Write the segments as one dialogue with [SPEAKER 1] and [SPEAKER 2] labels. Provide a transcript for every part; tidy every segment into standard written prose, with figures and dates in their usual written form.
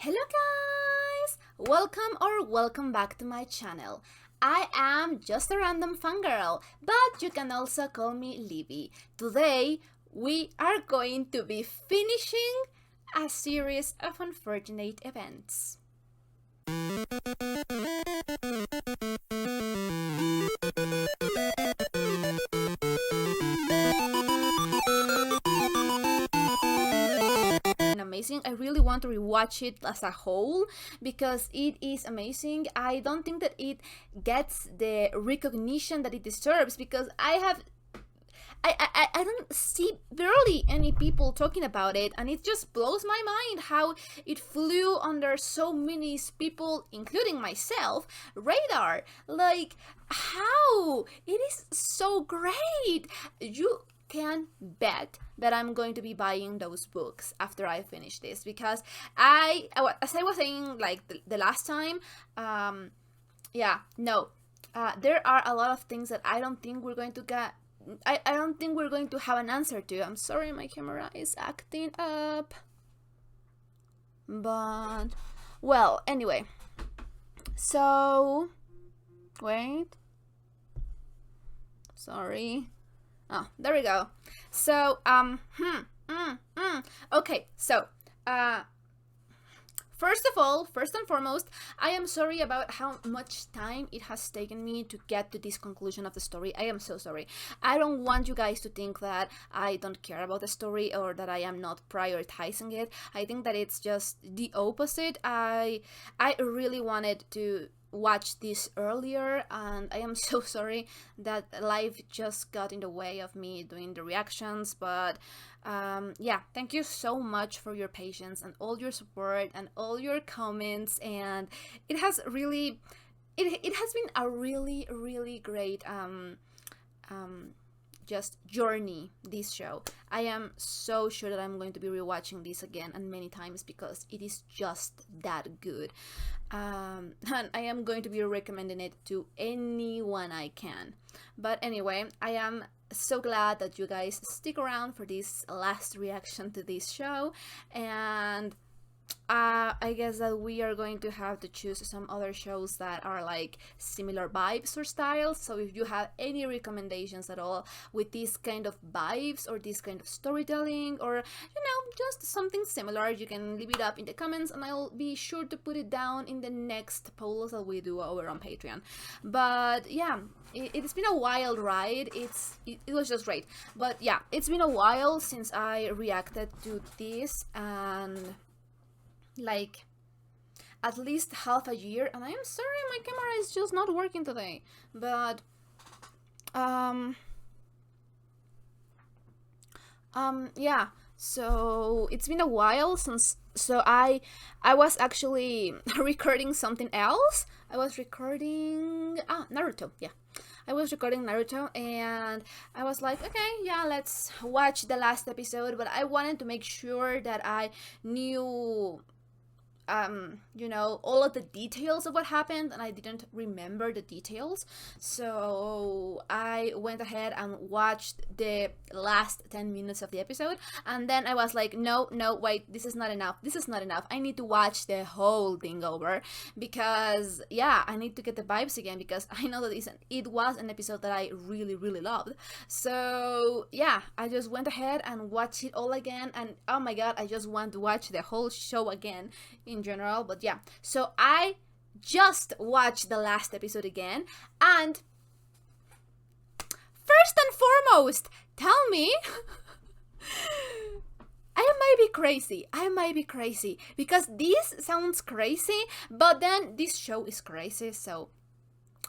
[SPEAKER 1] Hello guys! Welcome back to my channel. I am just a random fangirl, but you can also call me Libby. Today we are going to be finishing a series of unfortunate events. Amazing. I really want to rewatch it as a whole because it is amazing. I don't think that it gets the recognition that it deserves because I don't see barely any people talking about it, and it just blows my mind how it flew under so many people, including myself, radar. Like, how? It is so great. You can bet that I'm going to be buying those books after I finish this because as I was saying like the last time, there are a lot of things that I don't think we're going to get. I don't think we're going to have an answer to. I'm sorry, my camera is acting up. But, well, anyway. So, wait. Sorry. Oh, there we go. So, okay, so, first and foremost, I am sorry about how much time it has taken me to get to this conclusion of the story. I am so sorry. I don't want you guys to think that I don't care about the story or that I am not prioritizing it. I think that it's just the opposite. I really wanted to watch this earlier, and I am so sorry that life just got in the way of me doing the reactions, but thank you so much for your patience and all your support and all your comments, and it has really it has been a really great just journey, this show. I am so sure that I'm going to be rewatching this again and many times because it is just that good. And I am going to be recommending it to anyone I can. But anyway, I am so glad that you guys stick around for this last reaction to this show, and I guess that we are going to have to choose some other shows that are like similar vibes or styles. So if you have any recommendations at all with this kind of vibes or this kind of storytelling, or just something similar, you can leave it up in the comments and I'll be sure to put it down in the next polls that we do over on Patreon. But yeah, it's been a wild ride. It was just great. But yeah, it's been a while since I reacted to this, and like at least half a year, and I am sorry my camera is just not working today, but yeah, so it's been a while since, so I was actually recording something else. I was recording Naruto. Yeah, I was recording Naruto, and I was like, okay, yeah, let's watch the last episode, but I wanted to make sure that I knew all of the details of what happened, and I didn't remember the details. So I went ahead and watched the last 10 minutes of the episode, and then I was like, no, wait, this is not enough. I need to watch the whole thing over because, yeah, I need to get the vibes again because I know that it was an episode that I really loved. So, yeah, I just went ahead and watched it all again, and oh my god, I just want to watch the whole show again in general. But yeah, so I just watched the last episode again, and first and foremost, tell me I might be crazy because this sounds crazy, but then this show is crazy, so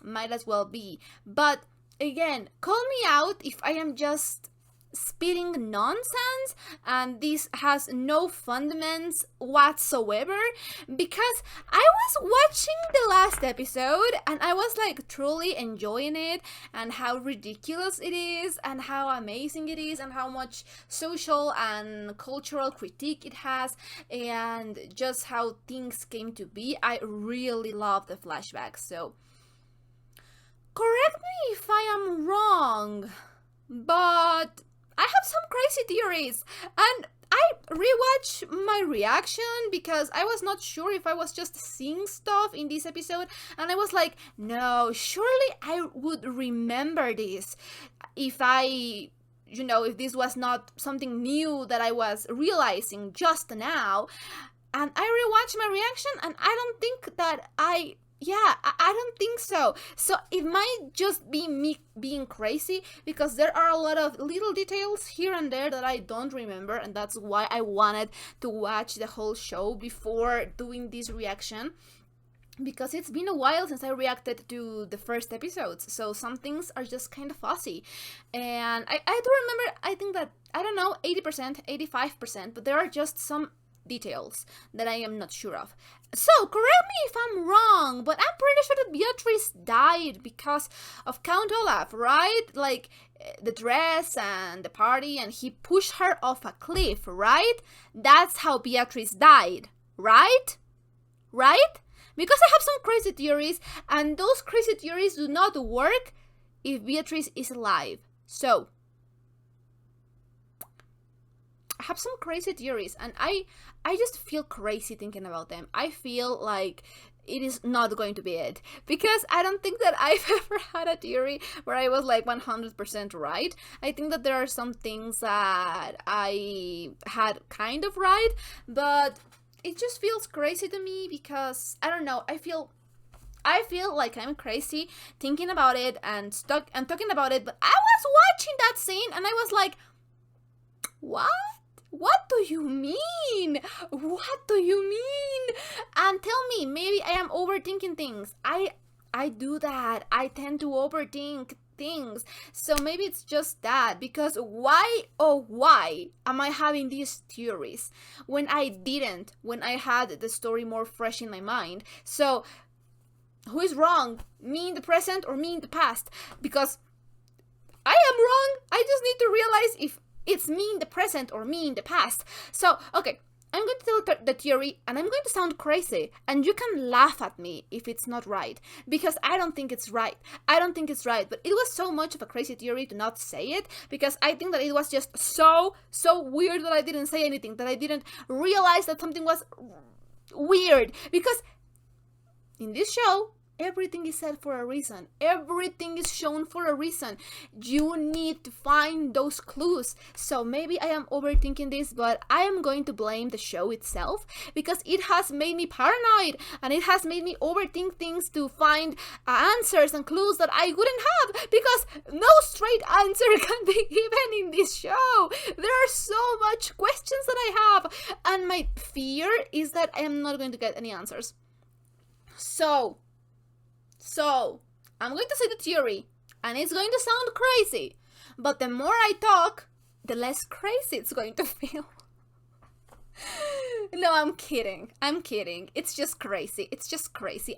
[SPEAKER 1] might as well be. But again, call me out if I am just spitting nonsense and this has no fundamentals whatsoever, because I was watching the last episode and I was like truly enjoying it, and how ridiculous it is and how amazing it is and how much social and cultural critique it has and just how things came to be. I really love the flashbacks, so correct me if I am wrong, but I have some crazy theories, and I I rewatched my reaction because I was not sure if I was just seeing stuff in this episode, and I was like, no, surely I would remember this if if this was not something new that I was realizing just now. And I rewatched my reaction, and I don't think that I don't think so. So it might just be me being crazy, because there are a lot of little details here and there that I don't remember, and that's why I wanted to watch the whole show before doing this reaction, because it's been a while since I reacted to the first episodes, so some things are just kind of fuzzy. And I do remember, I think that, I don't know, 80%, 85%, but there are just some details that I am not sure of. So, correct me if I'm wrong, but I'm pretty sure that Beatrice died because of Count Olaf, right? Like, the dress and the party, and he pushed her off a cliff, right? That's how Beatrice died, right? Right? Because I have some crazy theories, and those crazy theories do not work if Beatrice is alive. So, I have some crazy theories, and I just feel crazy thinking about them. I feel like it is not going to be it, because I don't think that I've ever had a theory where I was like 100% right. I think that there are some things that I had kind of right, but it just feels crazy to me because, I don't know, I feel like I'm crazy thinking about it and talking about it, but I was watching that scene and I was like, what? What do you mean? What do you mean? And tell me, maybe I am overthinking things. I do that. I tend to overthink things. So maybe it's just that, because why am I having these theories when I had the story more fresh in my mind? So who is wrong? Me in the present or me in the past? Because I am wrong. I just need to realize if it's me in the present or me in the past. So, okay, I'm going to tell the theory, and I'm going to sound crazy, and you can laugh at me if it's not right, because I don't think it's right. But it was so much of a crazy theory to not say it, because I think that it was just so weird that I didn't say anything, that I didn't realize that something was weird, because in this show, everything is said for a reason. Everything is shown for a reason. You need to find those clues. So maybe I am overthinking this, but I am going to blame the show itself, because it has made me paranoid, and it has made me overthink things to find answers and clues that I wouldn't have, because no straight answer can be given in this show. There are so much questions that I have, and my fear is that I am not going to get any answers. So, I'm going to say the theory, and it's going to sound crazy, but the more I talk, the less crazy it's going to feel. No, I'm kidding. It's just crazy.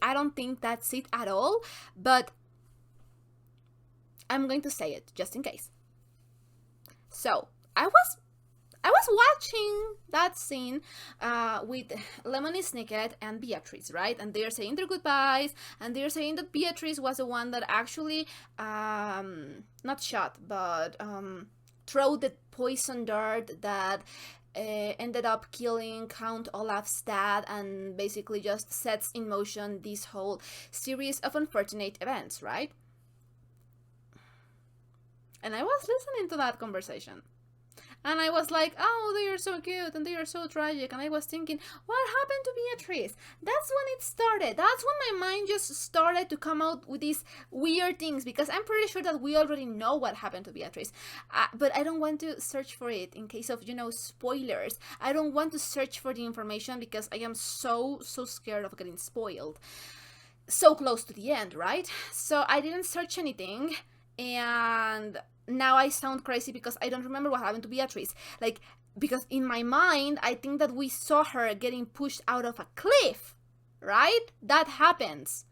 [SPEAKER 1] I don't think that's it at all, but I'm going to say it just in case. So, I was watching that scene with Lemony Snicket and Beatrice, right? And they're saying their goodbyes, and they're saying that Beatrice was the one that actually, not shot, but threw the poison dart that ended up killing Count Olaf's dad, and basically just sets in motion this whole series of unfortunate events, right? And I was listening to that conversation. And I was like, oh, they are so cute and they are so tragic. And I was thinking, what happened to Beatrice? That's when it started. That's when my mind just started to come out with these weird things, because I'm pretty sure that we already know what happened to Beatrice. But I don't want to search for it in case of, spoilers. I don't want to search for the information because I am so scared of getting spoiled. So close to the end, right? So I didn't search anything, and now I sound crazy because I don't remember what happened to Beatrice. Because in my mind, I think that we saw her getting pushed out of a cliff, right? That happens.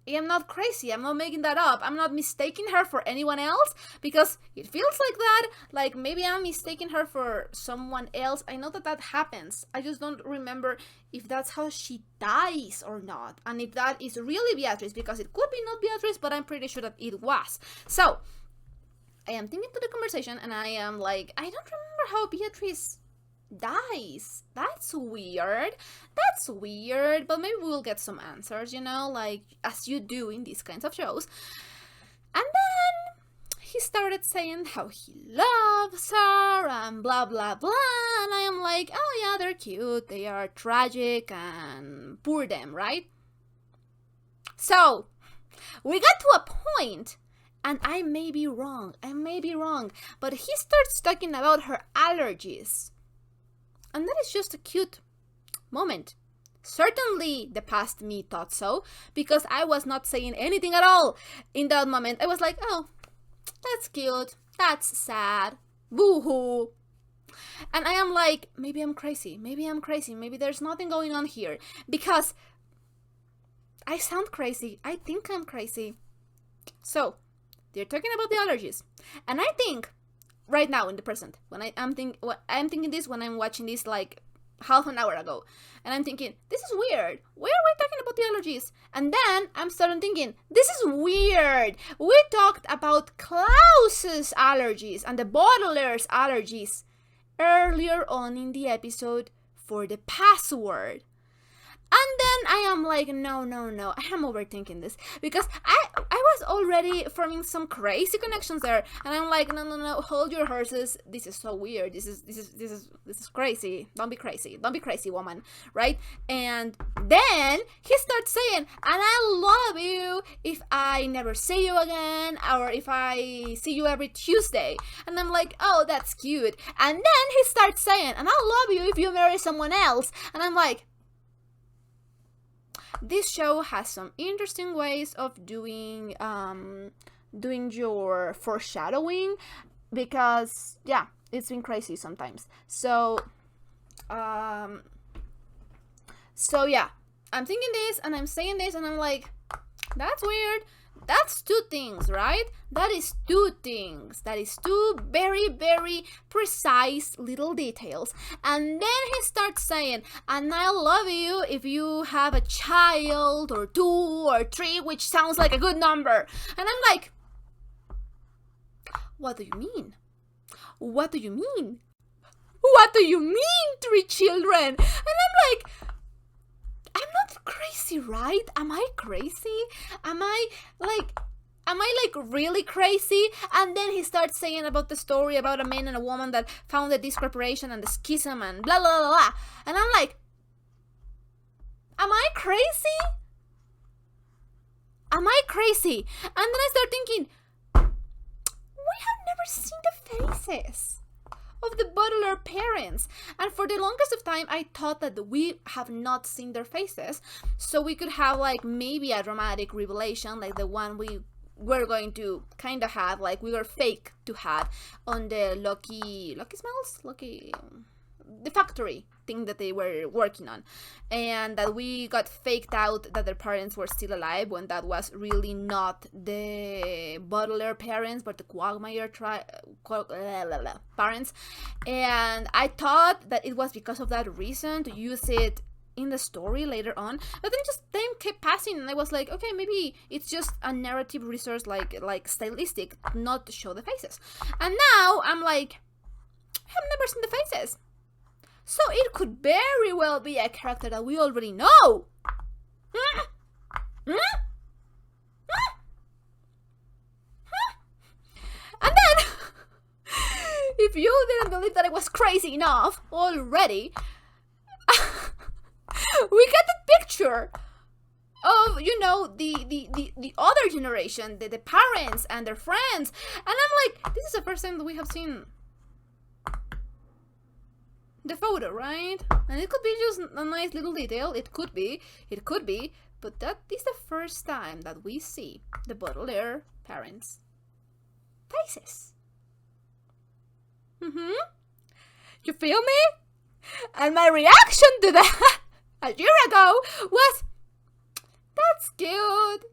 [SPEAKER 1] I am not crazy. I'm not making that up. I'm not mistaking her for anyone else, because it feels like that. Like maybe I'm mistaking her for someone else. I know that happens. I just don't remember if that's how she dies or not. And if that is really Beatrice, because it could be not Beatrice, but I'm pretty sure that it was. So, I am thinking to the conversation, and I am like, I don't remember how Beatrice Dies. That's weird. That's weird. But maybe we'll get some answers, like as you do in these kinds of shows. And then he started saying how he loves her and blah blah blah. And I am like, oh yeah, they're cute. They are tragic and poor them, right? So we got to a point, and I may be wrong, but he starts talking about her allergies. And that is just a cute moment. Certainly the past me thought so, because I was not saying anything at all in that moment. I was like, oh, that's cute, that's sad, boo-hoo. And I am like, maybe I'm crazy, maybe there's nothing going on here, because I sound crazy, I think I'm crazy. So, they're talking about the allergies, and I think right now in the present, when I'm thinking this when I'm watching this like half an hour ago, and I'm thinking, this is weird. Why are we talking about the allergies? And then I'm starting thinking, this is weird. We talked about Klaus's allergies and the Baudelaire's allergies earlier on in the episode for the password. And then I am like, no, I am overthinking this, because I was already forming some crazy connections there, and I'm like, no, hold your horses. This is so weird. This is crazy. Don't be crazy, woman, right? And then he starts saying, and I love you if I never see you again, or if I see you every Tuesday. And I'm like, oh, that's cute. And then he starts saying, and I love you if you marry someone else. And I'm like, this show has some interesting ways of doing your foreshadowing, because yeah, it's been crazy sometimes. So yeah, I'm thinking this and I'm saying this and I'm like, that's weird. That's two things, right? That is two things. That is two very, very precise little details. And then he starts saying, and I love you if you have a child, or 2 or 3, which sounds like a good number. And I'm like, what do you mean? What do you mean? What do you mean, 3 children? And I'm like, I'm not crazy, right? Am I crazy? Am I really crazy? And then he starts saying about the story about a man and a woman that founded this corporation and the schism and blah blah blah blah. And I'm like, am I crazy? Am I crazy? And then I start thinking, we have never seen the faces of the Baudelaire parents, and for the longest of time I thought that we have not seen their faces, so we could have like maybe a dramatic revelation like the one we were going to kind of have, like we were fake to have on the Lucky Smells, the factory thing that they were working on, and that we got faked out that their parents were still alive when that was really not the Baudelaire parents but the Quagmire parents. And I thought that it was because of that reason to use it in the story later on, but then just time kept passing and I was like, okay, maybe it's just a narrative resource, like stylistic, not to show the faces. And now I'm like, I have never seen the faces. So it could very well be a character that we already know. And then, if you didn't believe that I was crazy enough already, we get the picture of, the other generation, the parents and their friends. And I'm like, this is the first time that we have seen the photo, right? And it could be just a nice little detail. It could be, but that is the first time that we see the Baudelaire parents' faces. You feel me? And my reaction to that a year ago was, that's cute.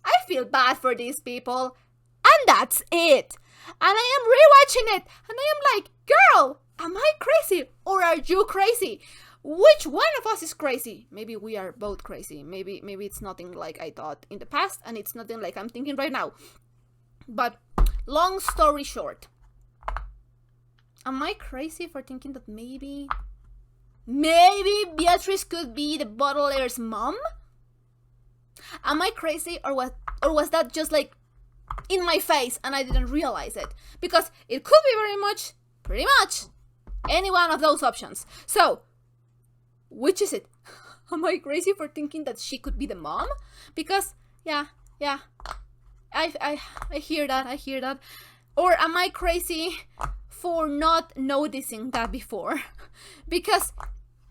[SPEAKER 1] I feel bad for these people. And that's it. And I am rewatching it. And I am like, girl, am I crazy or are you crazy? Which one of us is crazy? Maybe we are both crazy. Maybe it's nothing like I thought in the past, and it's nothing like I'm thinking right now. But long story short, Am I crazy for thinking that maybe Beatrice could be the Baudelaire's mom? Am I crazy, or was that just like in my face and I didn't realize it? Because it could be pretty much any one of those options. So, which is it? Am I crazy for thinking that she could be the mom? Because yeah, I hear that. Or am I crazy for not noticing that before? Because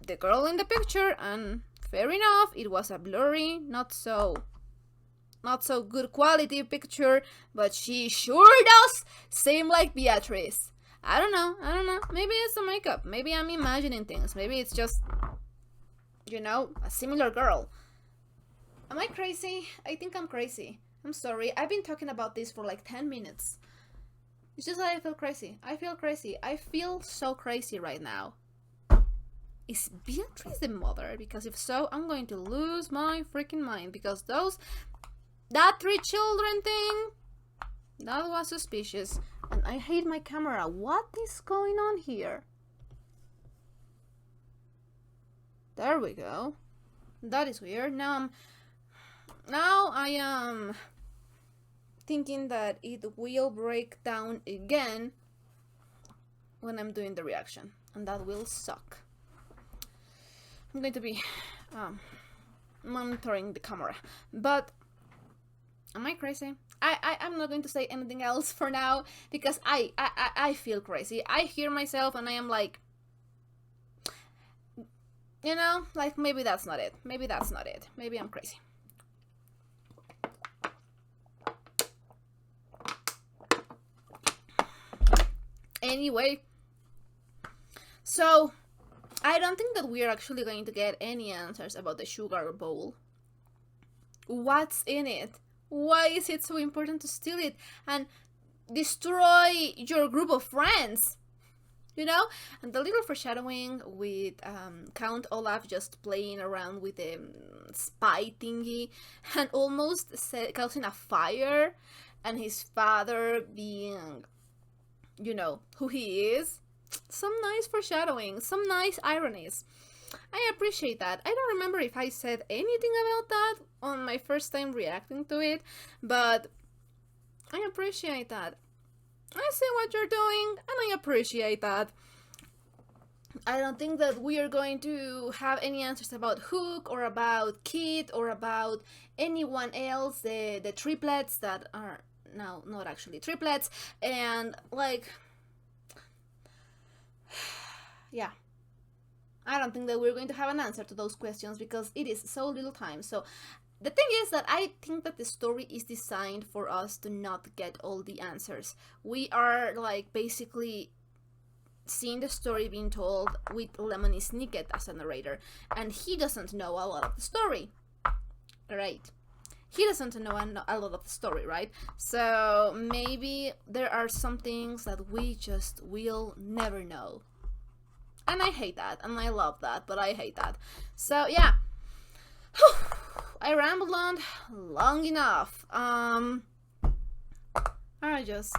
[SPEAKER 1] the girl in the picture, and fair enough, it was a blurry, not so good quality picture, but she sure does seem like Beatrice. I don't know. Maybe it's the makeup. Maybe I'm imagining things. Maybe it's just, a similar girl. Am I crazy? I think I'm crazy. I'm sorry. I've been talking about this for like 10 minutes. It's just that I feel crazy. I feel so crazy right now. Is Beatrice the mother? Because if so, I'm going to lose my freaking mind. Because that 3 children thing, that was suspicious. And I hate my camera. What is going on here? There we go. That is weird. Now I am thinking that it will break down again when I'm doing the reaction. And that will suck. I'm going to be monitoring the camera. But am I crazy? I'm not going to say anything else for now because I feel crazy. I hear myself and I am like, like maybe that's not it. Maybe I'm crazy. Anyway, so I don't think that we're actually going to get any answers about the sugar bowl. What's in it? Why is it so important to steal it and destroy your group of friends? And the little foreshadowing with Count Olaf just playing around with the spy thingy and almost causing a fire, and his father being, who he is. Some nice foreshadowing, some nice ironies. I appreciate that. I don't remember if I said anything about that on my first time reacting to it, but I appreciate that. I see what you're doing, and I appreciate that. I don't think that we are going to have any answers about Hook, or about Kit, or about anyone else, the triplets that are now not actually triplets, and like, yeah. I don't think that we're going to have an answer to those questions because it is so little time. So the thing is that I think that the story is designed for us to not get all the answers. We are like basically seeing the story being told with Lemony Snicket as a narrator, and he doesn't know a lot of the story, right? He doesn't know a lot of the story, right? So maybe there are some things that we just will never know. And I hate that, and I love that, but I hate that. So yeah, I rambled on long enough. I just,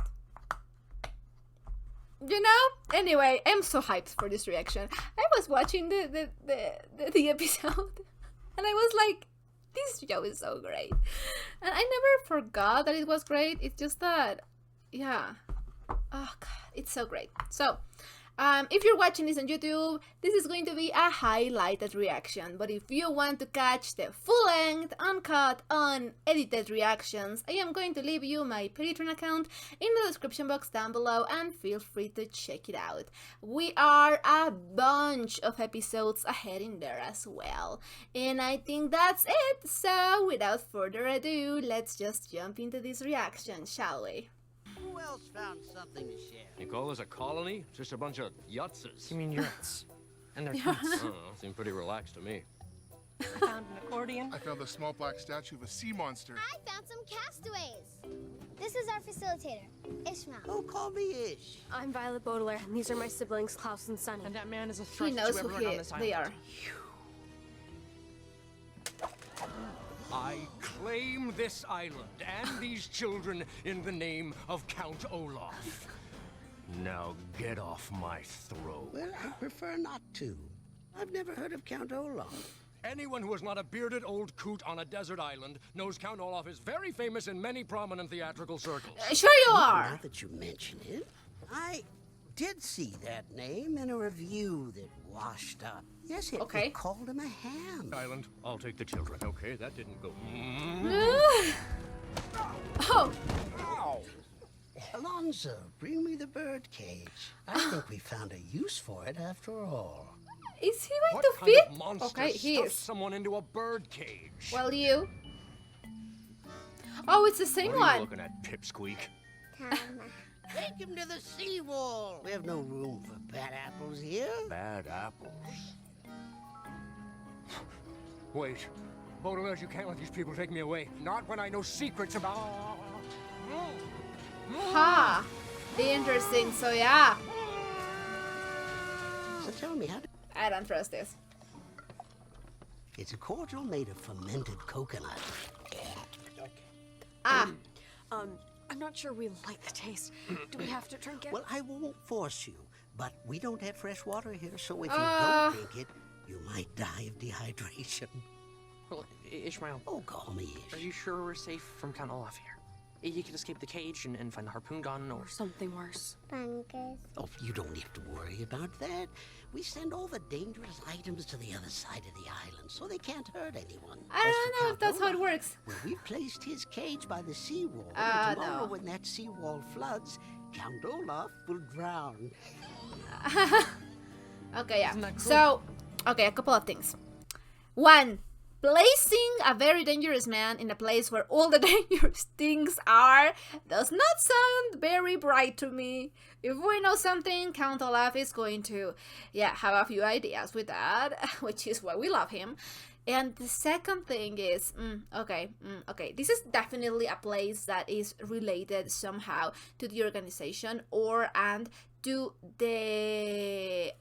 [SPEAKER 1] anyway, I'm so hyped for this reaction. I was watching the episode, and I was like, this show is so great. And I never forgot that it was great. It's just that, yeah, oh god, it's so great. So if you're watching this on YouTube, this is going to be a highlighted reaction, but if you want to catch the full-length, uncut, unedited reactions, I am going to leave you my Patreon account in the description box down below, and feel free to check it out. We are a bunch of episodes ahead in there as well, and I think that's it. So without further ado, let's just jump into this reaction, shall we?
[SPEAKER 2] Who else found something to share?
[SPEAKER 3] You call this a colony? Just a bunch of yutzes.
[SPEAKER 4] You mean yurts? And their tents.
[SPEAKER 3] I don't know. Seem pretty relaxed to me.
[SPEAKER 4] Found an accordion.
[SPEAKER 5] I found a small black statue of a sea monster.
[SPEAKER 6] I found some castaways. This is our facilitator, Ishmael.
[SPEAKER 2] Don't call me Ish.
[SPEAKER 7] I'm Violet Baudelaire, and these are my siblings, Klaus and Sunny.
[SPEAKER 4] And that man is a
[SPEAKER 1] He
[SPEAKER 4] threat
[SPEAKER 1] knows
[SPEAKER 4] to
[SPEAKER 1] who
[SPEAKER 4] everyone on this island.
[SPEAKER 1] they are.
[SPEAKER 3] I claim this island and these children in the name of Count Olaf. Now get off my throat.
[SPEAKER 2] Well, I prefer not to. I've never heard of Count Olaf.
[SPEAKER 3] Anyone who is not a bearded old coot on a desert island knows Count Olaf is very famous in many prominent theatrical circles.
[SPEAKER 1] Sure you are.
[SPEAKER 2] Now that you mention it, I did see that name in a review that washed up. Yes, it called him a ham.
[SPEAKER 3] Island, I'll take the children. Okay, that didn't go.
[SPEAKER 1] Oh.
[SPEAKER 3] Ow!
[SPEAKER 2] Alonzo, bring me the bird cage. I think we found a use for it after all.
[SPEAKER 1] Is he going
[SPEAKER 3] What
[SPEAKER 1] to
[SPEAKER 3] kind
[SPEAKER 1] fit?
[SPEAKER 3] of monster
[SPEAKER 1] Okay, he
[SPEAKER 3] stuffs
[SPEAKER 1] is.
[SPEAKER 3] someone into a bird cage?
[SPEAKER 1] Well, you. Oh, it's the same
[SPEAKER 3] What are you
[SPEAKER 1] one.
[SPEAKER 3] looking at, Pipsqueak?
[SPEAKER 2] Take him to the seawall. We have no room for bad apples here.
[SPEAKER 3] Bad apples. Wait. Baudelaire, you can't let these people take me away. Not when I know secrets about...
[SPEAKER 1] Ha. Interesting. So yeah,
[SPEAKER 2] So tell me, how do...
[SPEAKER 1] I don't trust this.
[SPEAKER 2] It's a cordial made of fermented coconut.
[SPEAKER 1] Ah.
[SPEAKER 7] I'm not sure we like the taste. Do we have to drink it?
[SPEAKER 2] Well, I won't force you, but we don't have fresh water here, so if you don't drink it, you might die of dehydration.
[SPEAKER 4] Well, Ishmael,
[SPEAKER 2] Oh, call me
[SPEAKER 4] are
[SPEAKER 2] Ish.
[SPEAKER 4] you sure we're safe from Count Olaf here? You could escape the cage and find the harpoon gun or...
[SPEAKER 7] Something worse.
[SPEAKER 6] Bunkers.
[SPEAKER 2] Oh, you don't have to worry about that. We send all the dangerous items to the other side of the island, so they can't hurt anyone.
[SPEAKER 1] I don't know if that's how it works.
[SPEAKER 2] Well, we've placed his cage by the seawall.
[SPEAKER 1] Ah,
[SPEAKER 2] and tomorrow,
[SPEAKER 1] no.
[SPEAKER 2] when that seawall floods, Count Olaf will drown.
[SPEAKER 1] Okay, yeah.
[SPEAKER 4] Isn't that cool?
[SPEAKER 1] So, okay, a couple of things. One, placing a very dangerous man in a place where all the dangerous things are does not sound very bright to me. If we know something, Count Olaf is going to, have a few ideas with that, which is why we love him. And the second thing is, okay, this is definitely a place that is related somehow to the organization and to the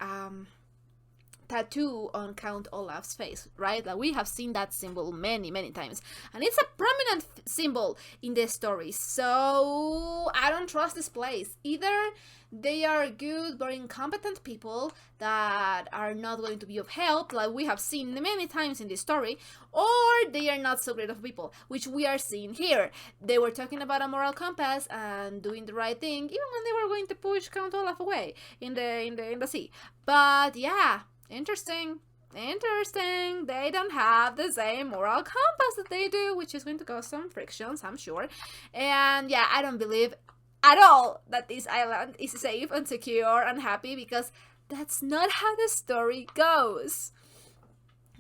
[SPEAKER 1] tattoo on Count Olaf's face, right? Like we have seen that symbol many times, and it's a prominent symbol in the story. So I don't trust this place. Either they are good but incompetent people that are not going to be of help, like we have seen many times in this story, or they are not so great of people, which we are seeing here. They were talking about a moral compass and doing the right thing, even when they were going to push Count Olaf away in the sea. But yeah. Interesting. They don't have the same moral compass that they do, which is going to cause some frictions, I'm sure. And yeah, I don't believe at all that this island is safe and secure and happy, because that's not how the story goes.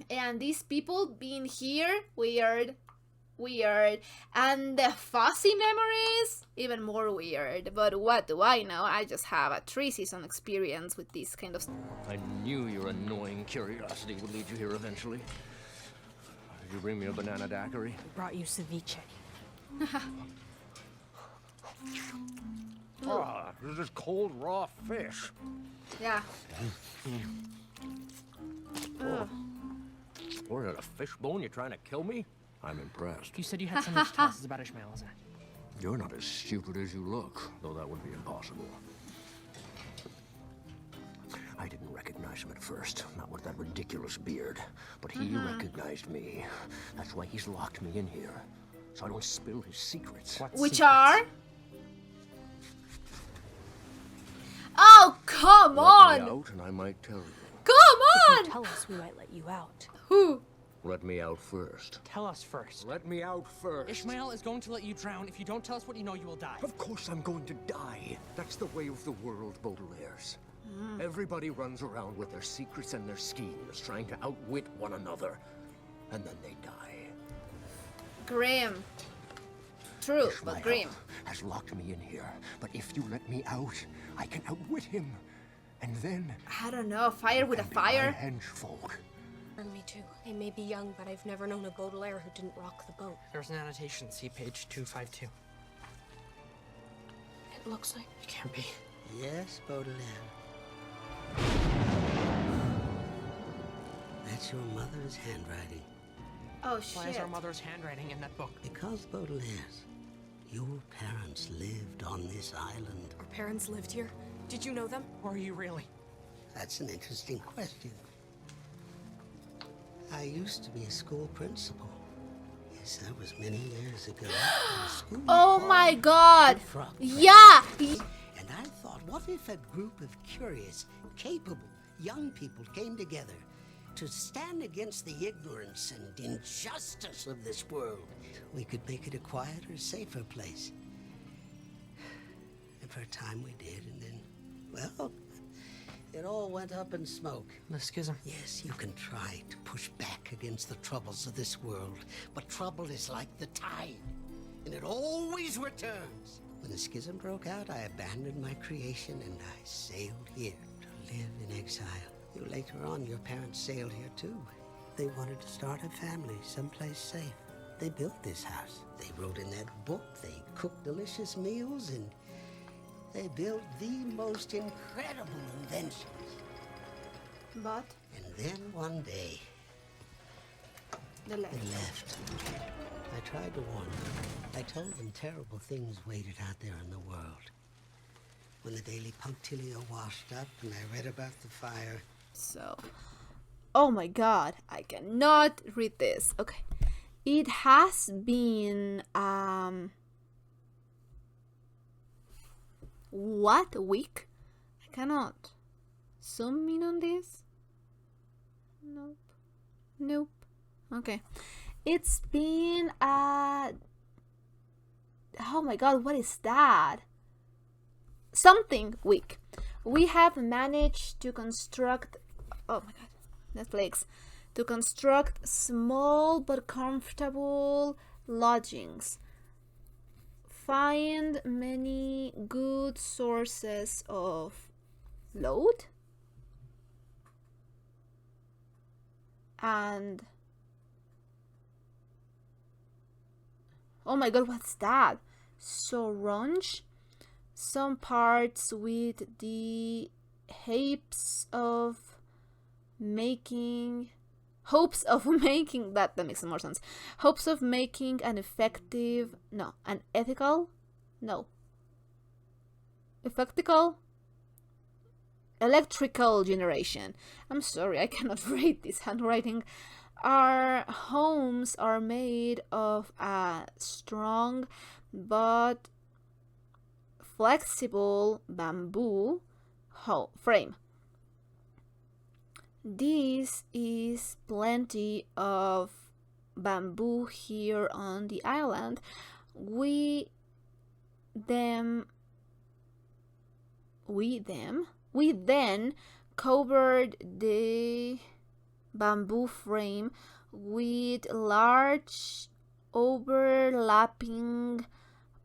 [SPEAKER 1] And these people being here, weird. And the fuzzy memories, even more weird. But what do I know? I just have a 3-season experience with this kind of stuff.
[SPEAKER 3] I knew your annoying curiosity would lead you here eventually. Did you bring me a banana daiquiri?
[SPEAKER 7] We brought you ceviche.
[SPEAKER 3] Ah, this is cold raw fish.
[SPEAKER 1] Yeah.
[SPEAKER 3] Or is it a fish bone? You're trying to kill me? I'm impressed.
[SPEAKER 4] You said you had something to tell us about Ishmael, isn't it?
[SPEAKER 3] You're not as stupid as you look, though that would be impossible. I didn't recognize him at first, not with that ridiculous beard. But he recognized me. That's why he's locked me in here, so I don't spill his secrets.
[SPEAKER 4] What
[SPEAKER 1] Which
[SPEAKER 4] secrets?
[SPEAKER 1] are? Oh, come
[SPEAKER 3] Let
[SPEAKER 1] on!
[SPEAKER 3] me out and I might tell you.
[SPEAKER 1] Come
[SPEAKER 7] If
[SPEAKER 1] on!
[SPEAKER 7] you tell us, we might let you out.
[SPEAKER 1] Who?
[SPEAKER 3] Let me out first.
[SPEAKER 4] Tell us first.
[SPEAKER 3] Let me out first.
[SPEAKER 4] Ishmael is going to let you drown. If you don't tell us what you know, you will die.
[SPEAKER 3] Of course I'm going to die. That's the way of the world, Baudelaire's. Everybody runs around with their secrets and their schemes, trying to outwit one another. And then they die.
[SPEAKER 1] Grim. True, but
[SPEAKER 3] Ishmael
[SPEAKER 1] grim.
[SPEAKER 3] has locked me in here. But if you let me out, I can outwit him. And then
[SPEAKER 1] I don't know, fire with a
[SPEAKER 3] and my
[SPEAKER 1] fire?
[SPEAKER 3] henchfolk.
[SPEAKER 7] And me too. I may be young, but I've never known a Baudelaire who didn't rock the boat.
[SPEAKER 4] There's an annotation. See page 252.
[SPEAKER 7] It looks like...
[SPEAKER 4] It can't be.
[SPEAKER 2] Yes, Baudelaire. That's your mother's handwriting.
[SPEAKER 1] Oh
[SPEAKER 4] Why is
[SPEAKER 1] shit.
[SPEAKER 4] our mother's handwriting in that book?
[SPEAKER 2] Because, Baudelaire, your parents lived on this island.
[SPEAKER 7] Our parents lived here. Did you know them?
[SPEAKER 4] Or are you really?
[SPEAKER 2] That's an interesting question. I used to be a school principal. Yes, that was many years ago.
[SPEAKER 1] Oh my god!
[SPEAKER 2] Frog
[SPEAKER 1] Yeah!
[SPEAKER 2] And I thought, what if a group of curious, capable young people came together to stand against the ignorance and injustice of this world? We could make it a quieter, safer place. And for a time we did, and then, well, it all went up in smoke.
[SPEAKER 4] The schism.
[SPEAKER 2] Yes, you can try to push back against the troubles of this world, but trouble is like the tide, and it always returns. When the schism broke out, I abandoned my creation and I sailed here to live in exile. Later on, your parents sailed here too. They wanted to start a family someplace safe. They built this house. They wrote in that book. They cooked delicious meals, and they built the most incredible inventions.
[SPEAKER 1] But
[SPEAKER 2] And then one day,
[SPEAKER 1] the
[SPEAKER 2] they
[SPEAKER 1] left.
[SPEAKER 2] left. I tried to warn them. I told them terrible things waited out there in the world. When the Daily Punctilio washed up and I read about the fire,
[SPEAKER 1] So, oh my god, I cannot read this. Okay. It has been, what week? I cannot zoom in on this. Nope. Nope. Okay. It's been, oh my god, what is that? Something week. We have managed to construct, oh my god, Netflix, to construct small but comfortable lodgings. Find many good sources of load and oh my god, what's that? Sorange? Some parts with the hopes of making that makes more sense. Hopes of making an electrical generation. I'm sorry, I cannot read this handwriting. Our homes are made of a strong but flexible bamboo frame. This is plenty of bamboo here on the island. We then covered the bamboo frame with large overlapping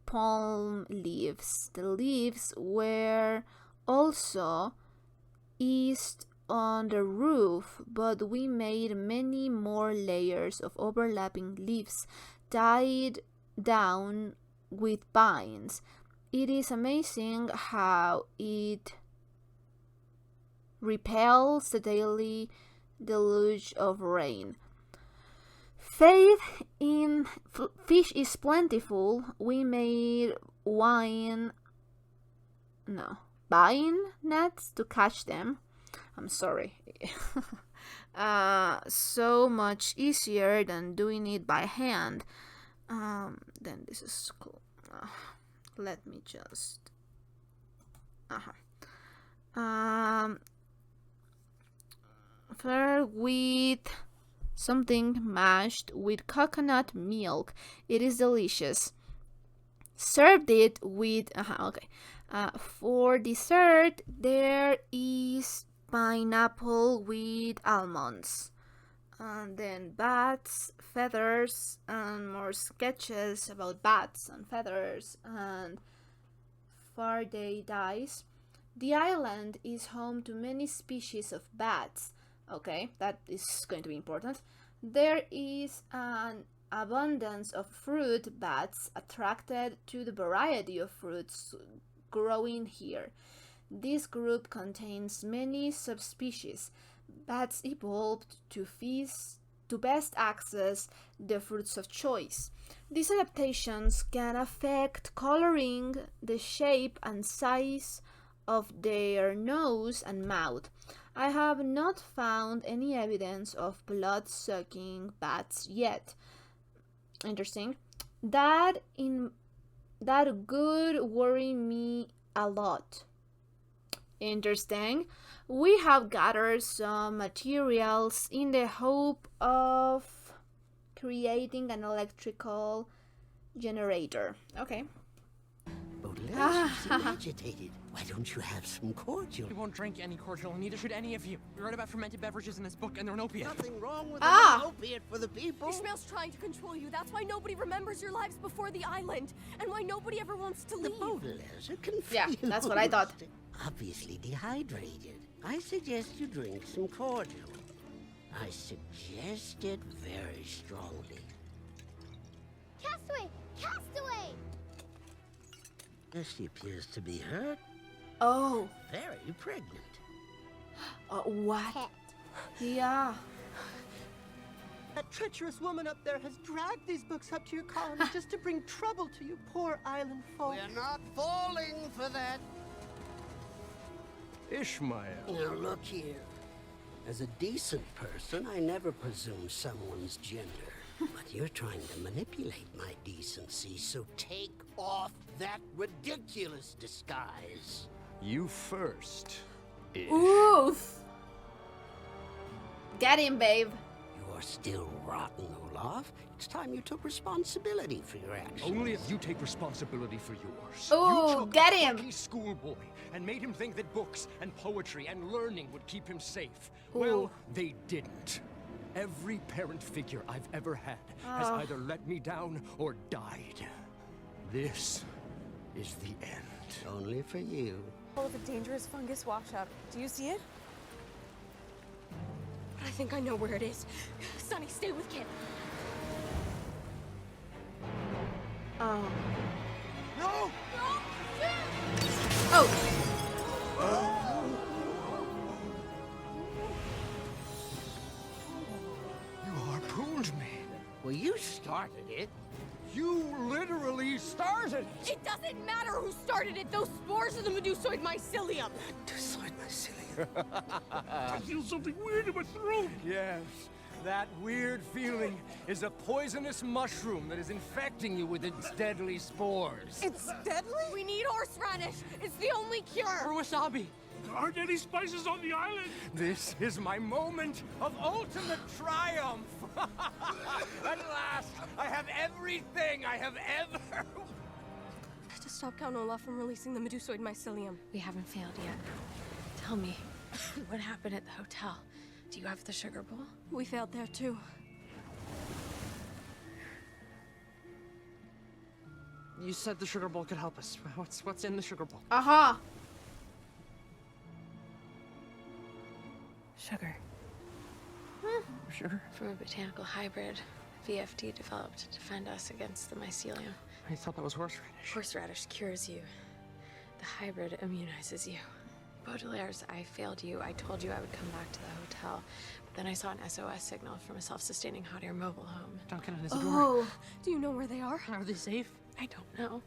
[SPEAKER 1] palm leaves. The leaves were also eased on the roof, but we made many more layers of overlapping leaves tied down with vines. It is amazing how it repels the daily deluge of rain. Faith in fish is plentiful. We made vine nets to catch them. I'm sorry. So much easier than doing it by hand. Then this is cool. Let me just. With something mashed with coconut milk. It is delicious. Served it with. For dessert, there is pineapple with almonds, and then bats, feathers, and more sketches about bats and feathers and Faraday dice. The island is home to many species of bats. Okay, that is going to be important. There is an abundance of fruit bats attracted to the variety of fruits growing here. This group contains many subspecies. Bats evolved to best access the fruits of choice. These adaptations can affect coloring, the shape and size of their nose and mouth. I have not found any evidence of blood-sucking bats yet. Interesting. That would worry me a lot. Interesting. We have gathered some materials in the hope of creating an electrical generator. Okay.
[SPEAKER 2] Baudelaire, you seem agitated. Why don't you have some cordial?
[SPEAKER 4] We won't drink any cordial, and neither should any of you. We read about fermented beverages in this book, and they're an opiate.
[SPEAKER 2] Nothing wrong with
[SPEAKER 1] Ah!
[SPEAKER 2] an opiate for the people.
[SPEAKER 8] Ishmael's trying to control you. That's why nobody remembers your lives before the island, and why nobody ever wants to
[SPEAKER 2] The
[SPEAKER 8] leave.
[SPEAKER 2] Baudelaires are confused.
[SPEAKER 1] Yeah, that's what I thought.
[SPEAKER 2] Obviously dehydrated. I suggest you drink some cordial. I suggest it very strongly.
[SPEAKER 6] Castaway! Castaway!
[SPEAKER 2] She appears to be hurt,
[SPEAKER 1] Oh,
[SPEAKER 2] very pregnant.
[SPEAKER 1] what?
[SPEAKER 6] Pet.
[SPEAKER 1] Yeah.
[SPEAKER 9] That treacherous woman up there has dragged these books up to your colony just to bring trouble to you poor island folk.
[SPEAKER 2] We're not falling for that.
[SPEAKER 3] Ishmael.
[SPEAKER 2] Now look here. As a decent person, I never presume someone's gender. But you're trying to manipulate my decency, so take off that ridiculous disguise.
[SPEAKER 3] You first, Ish.
[SPEAKER 1] Oof. Get him, babe.
[SPEAKER 2] You're still rotten, Olaf. It's time you took responsibility for your actions.
[SPEAKER 3] Only if you take responsibility for yours.
[SPEAKER 1] Ooh,
[SPEAKER 3] You took
[SPEAKER 1] get
[SPEAKER 3] a
[SPEAKER 1] him.
[SPEAKER 3] plucky schoolboy and made him think that books and poetry and learning would keep him safe. Well, they didn't. Every parent figure I've ever had has either let me down or died. This is the end.
[SPEAKER 2] Only for you.
[SPEAKER 8] Full of a dangerous fungus wash-up. Do you see it?
[SPEAKER 7] I think I know where it is. Sonny, stay with Kit.
[SPEAKER 1] Oh.
[SPEAKER 3] No!
[SPEAKER 1] Oh.
[SPEAKER 3] You harpooned me.
[SPEAKER 2] Well, you started it.
[SPEAKER 3] You literally started it.
[SPEAKER 7] It doesn't matter who started it. Those spores are the Medusoid mycelium.
[SPEAKER 5] I feel something weird in my throat.
[SPEAKER 3] Yes, that weird feeling is a poisonous mushroom that is infecting you with its deadly spores.
[SPEAKER 8] It's deadly?
[SPEAKER 7] We need horseradish. It's the only cure.
[SPEAKER 4] Or wasabi.
[SPEAKER 5] There aren't any spices on the island.
[SPEAKER 3] This is my moment of ultimate triumph. At last, I have everything I have ever.
[SPEAKER 7] To stop Count Olaf from releasing the Medusoid mycelium.
[SPEAKER 10] We haven't failed yet. Tell me, what happened at the hotel? Do you have the sugar bowl?
[SPEAKER 7] We failed there too.
[SPEAKER 4] You said the sugar bowl could help us. What's in the sugar bowl?
[SPEAKER 1] Uh-huh.
[SPEAKER 10] Sugar.
[SPEAKER 4] Sugar?
[SPEAKER 10] From a botanical hybrid VFD developed to defend us against the mycelium.
[SPEAKER 4] I thought that was horseradish.
[SPEAKER 10] Horseradish cures you. The hybrid immunizes you. Baudelaire's, I failed you. I told you I would come back to the hotel. But then I saw an SOS signal from a self-sustaining hot air mobile home.
[SPEAKER 4] Duncan and Isadora.
[SPEAKER 1] Oh.
[SPEAKER 7] Do you know where they are?
[SPEAKER 4] Are they safe?
[SPEAKER 10] I don't know.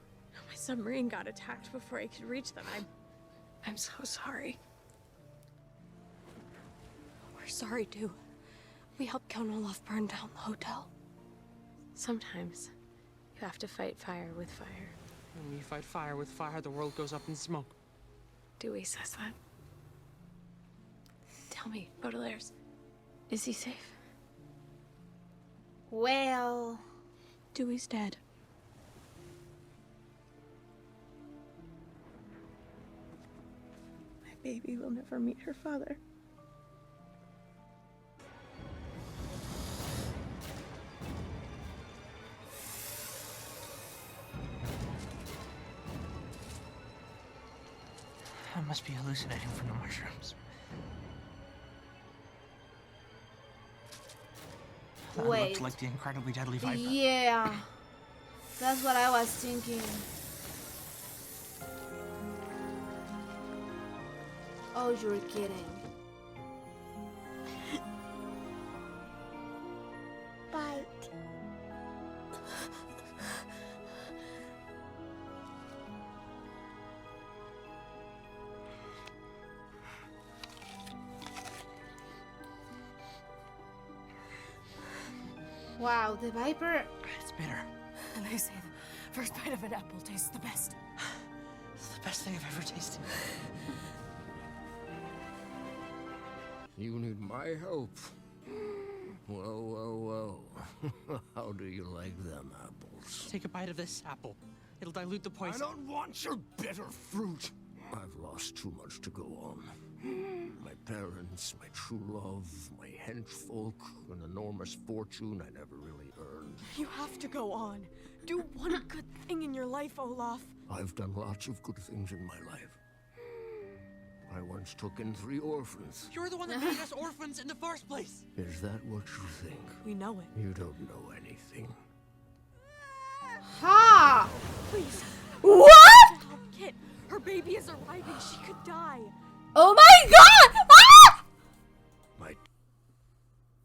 [SPEAKER 10] My submarine got attacked before I could reach them. I'm so sorry.
[SPEAKER 7] We're sorry too. We helped Count Olaf burn down the hotel.
[SPEAKER 10] Sometimes you have to fight fire with fire.
[SPEAKER 4] When we fight fire with fire, the world goes up in smoke.
[SPEAKER 10] Dewey says that. Tell me, Baudelaire's, is he safe?
[SPEAKER 1] Well.
[SPEAKER 7] Dewey's dead.
[SPEAKER 10] My baby will never meet her father.
[SPEAKER 4] I must be hallucinating from the mushrooms. That
[SPEAKER 1] Wait.
[SPEAKER 4] looked like the incredibly deadly viper.
[SPEAKER 1] Yeah. That's what I was thinking. Oh, you're kidding.
[SPEAKER 6] Bite.
[SPEAKER 1] Wow, the Viper.
[SPEAKER 4] It's bitter.
[SPEAKER 8] And they say the first bite of an apple tastes the best.
[SPEAKER 4] It's the best thing I've ever tasted.
[SPEAKER 3] You need my help. Well. How do you like them apples?
[SPEAKER 4] Take a bite of this apple. It'll dilute the poison.
[SPEAKER 3] I don't want your bitter fruit. I've lost too much to go on. My parents, my true love, my henchfolk, an enormous fortune I never really earned.
[SPEAKER 8] You have to go on. Do one good thing in your life, Olaf.
[SPEAKER 3] I've done lots of good things in my life. I once took in 3 orphans.
[SPEAKER 4] You're the one that made us orphans in the first place.
[SPEAKER 3] Is that what you think?
[SPEAKER 8] We know it.
[SPEAKER 3] You don't know anything.
[SPEAKER 1] How?
[SPEAKER 8] Please.
[SPEAKER 1] What?
[SPEAKER 8] To help Kit. Her baby is arriving. She could die.
[SPEAKER 1] Oh my god! Ah!
[SPEAKER 3] My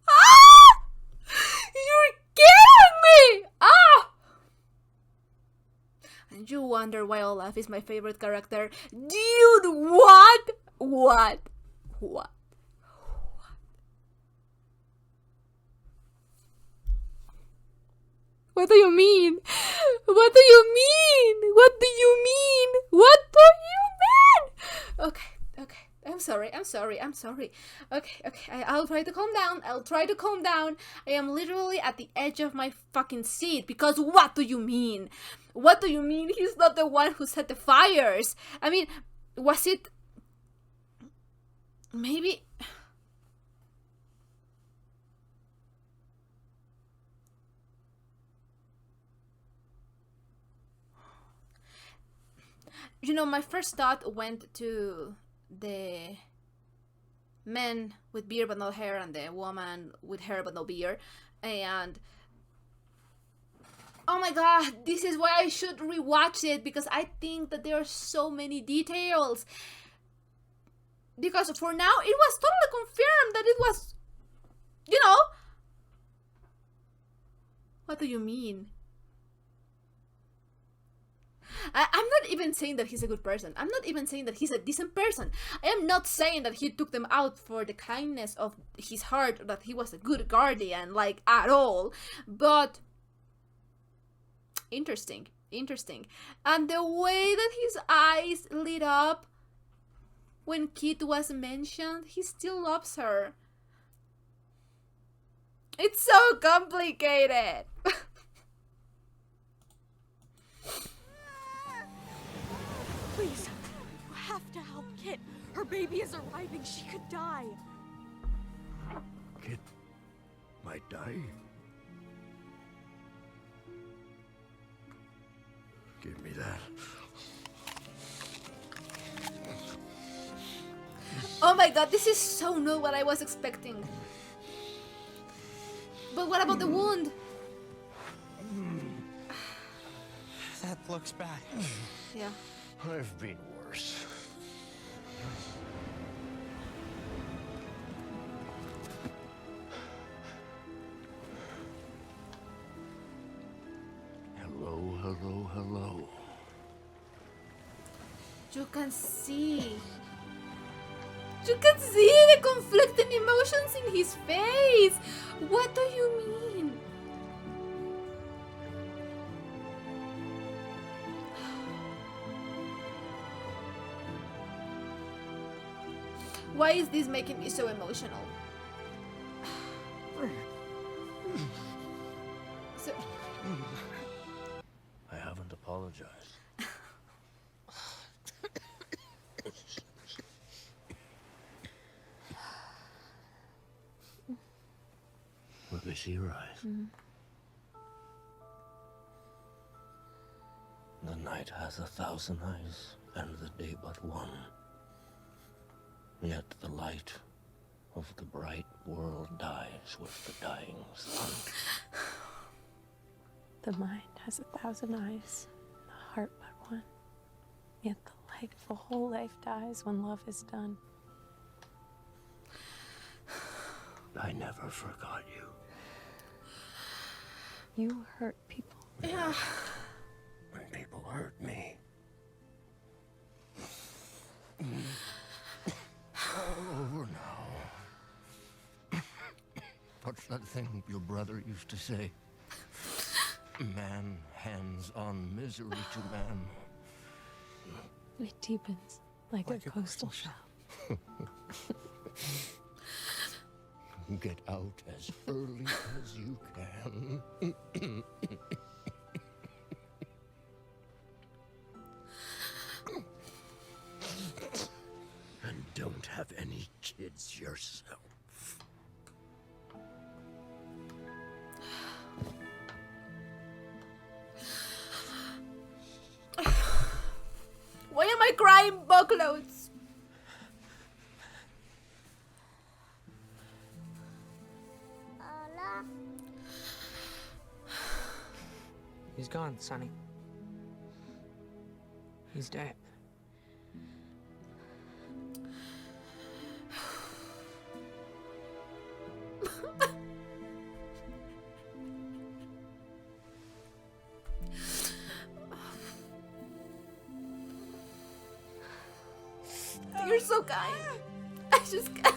[SPEAKER 1] Ah! You're kidding me! Ah! And you wonder why Olaf is my favorite character. Dude, what? What? What do you mean? What do you mean? What do you mean? What do you mean? Okay. I'm sorry. Okay. I'll try to calm down. I am literally at the edge of my fucking seat because what do you mean? What do you mean he's not the one who set the fires? I mean, was it... Maybe... You know, my first thought went to the men with beard but no hair and the woman with hair but no beard. And oh my god, this is why I should rewatch it, because I think that there are so many details. Because for now, it was totally confirmed that it was, you know. What do you mean? I'm not even saying that he's a good person. I'm not even saying that he's a decent person. I am not saying that he took them out for the kindness of his heart, that he was a good guardian, like, at all. But interesting. And the way that his eyes lit up when Kit was mentioned, he still loves her. It's so complicated.
[SPEAKER 8] Please, you have to help Kit. Her baby is arriving. She could die.
[SPEAKER 3] Kid might die. Give me that.
[SPEAKER 1] Oh my god, this is so not what I was expecting. But what about the wound?
[SPEAKER 4] That looks bad.
[SPEAKER 1] Yeah.
[SPEAKER 3] I've been worse. Hello.
[SPEAKER 1] You can see the conflicting emotions in his face. What do you mean? Why is this making me so emotional? So,
[SPEAKER 3] I haven't apologized. Let me see your eyes. The night has 1,000 eyes, and the day but one. Yet the light of the bright world dies with the dying sun.
[SPEAKER 10] The mind has 1,000 eyes, the heart but one. Yet the light of a whole life dies when love is done.
[SPEAKER 3] I never forgot you.
[SPEAKER 10] You hurt people.
[SPEAKER 1] yeah.
[SPEAKER 3] When people hurt me. All over now. What's that thing your brother used to say. Man hands on misery to man.
[SPEAKER 10] It deepens like a coastal shell.
[SPEAKER 3] Get out as early as you can. And don't have any kids yourself.
[SPEAKER 1] Why am I crying buckloads?
[SPEAKER 6] Hola.
[SPEAKER 4] He's gone, Sonny. He's dead.
[SPEAKER 1] You're so kind. I just can't.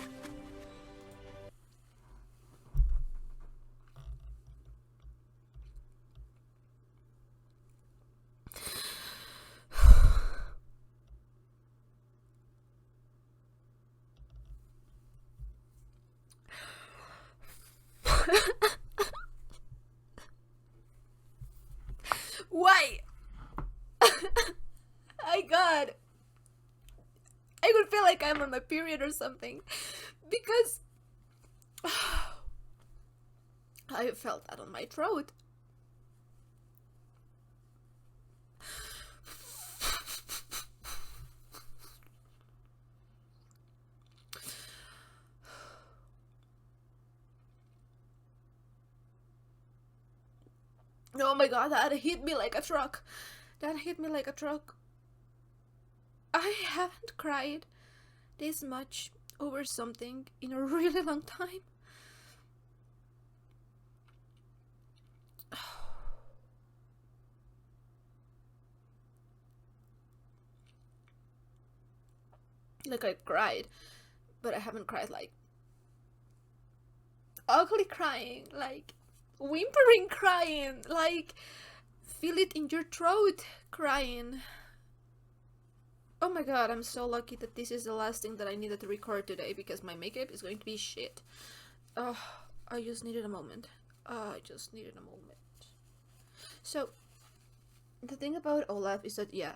[SPEAKER 1] Why? My God. I would feel like I'm on my period or something. Because I felt that on my throat. Oh my God, that hit me like a truck. That hit me like a truck. I haven't cried this much over something in a really long time. Like, I cried, but I haven't cried like ugly crying, like whimpering crying, like feel it in your throat crying. Oh my God, I'm so lucky that this is the last thing that I needed to record today, because my makeup is going to be shit. Oh, I just needed a moment. I just needed a moment. So, the thing about Olaf is that, yeah,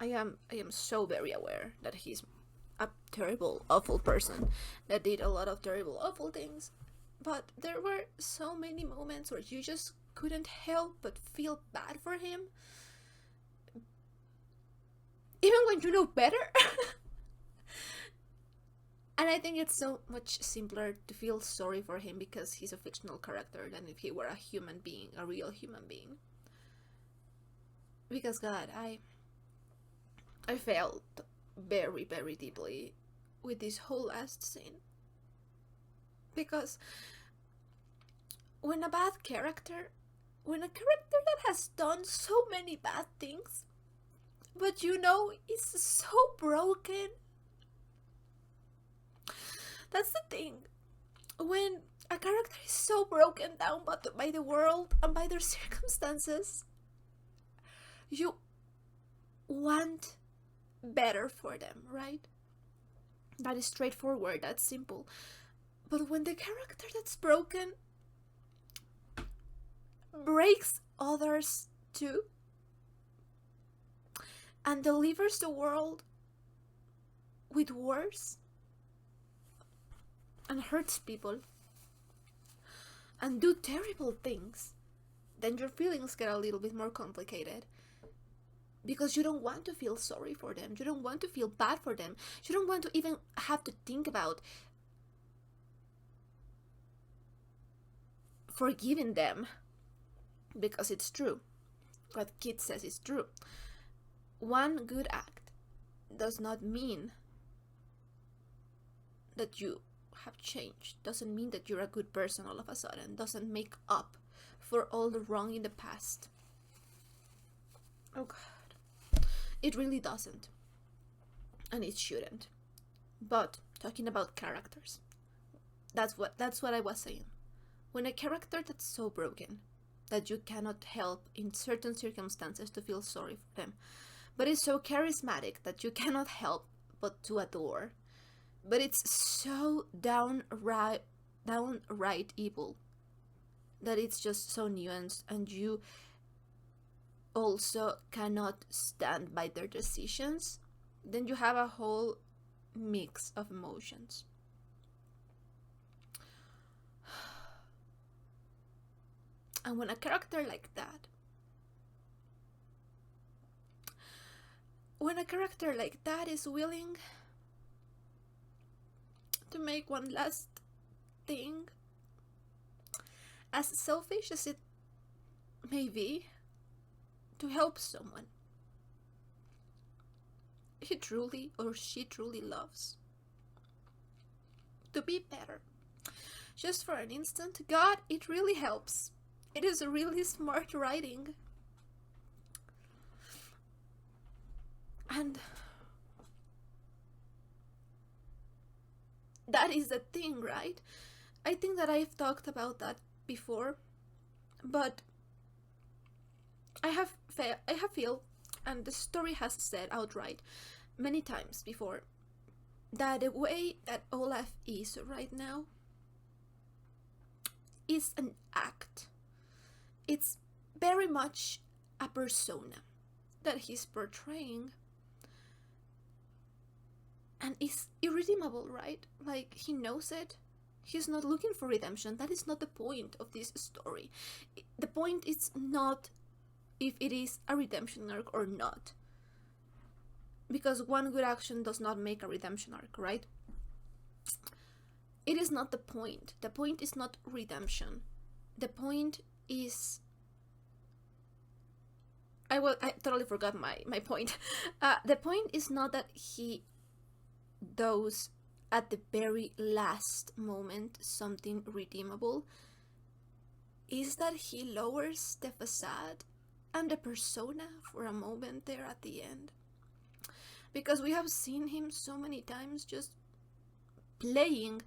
[SPEAKER 1] I am so very aware that he's a terrible, awful person that did a lot of terrible, awful things. But there were so many moments where you just couldn't help but feel bad for him. Even when you know better. And I think it's so much simpler to feel sorry for him because he's a fictional character than if he were a human being, a real human being. Because God, I felt very, very deeply with this whole last scene. Because when a character that has done so many bad things, but you know, is so broken. That's the thing. When a character is so broken down by the world and by their circumstances, you want better for them, right? That is straightforward, that's simple. But when the character that's broken breaks others too, and delivers the world with worse, and hurts people, and do terrible things, then your feelings get a little bit more complicated. Because you don't want to feel sorry for them, you don't want to feel bad for them, you don't want to even have to think about forgiving them, because it's true. What Kit says is true. One good act does not mean that you have changed, doesn't mean that you're a good person all of a sudden, doesn't make up for all the wrong in the past. Oh God. It really doesn't. And it shouldn't. But talking about characters, that's what I was saying. When a character that's so broken that you cannot help in certain circumstances to feel sorry for them, but is so charismatic that you cannot help but to adore, but it's so downright evil that it's just so nuanced, and you also cannot stand by their decisions, then you have a whole mix of emotions. And when a character like that, is willing to make one last thing, as selfish as it may be, to help someone he truly or she truly loves to be better, just for an instant, God, it really helps. It is a really smart writing. And that is the thing, right? I think that I've talked about that before, but I have feel, and the story has said outright many times before, that the way that Olaf is right now is an act. It's very much a persona that he's portraying, and is irredeemable, right? Like, he knows it. He's not looking for redemption. That is not the point of this story. The point is not if it is a redemption arc or not, because one good action does not make a redemption arc, right? It is not the point. The point is not redemption. The point is... I totally forgot my point. The point is not that he does at the very last moment something redeemable. Is that he lowers the facade and the persona for a moment there at the end. Because we have seen him so many times just playing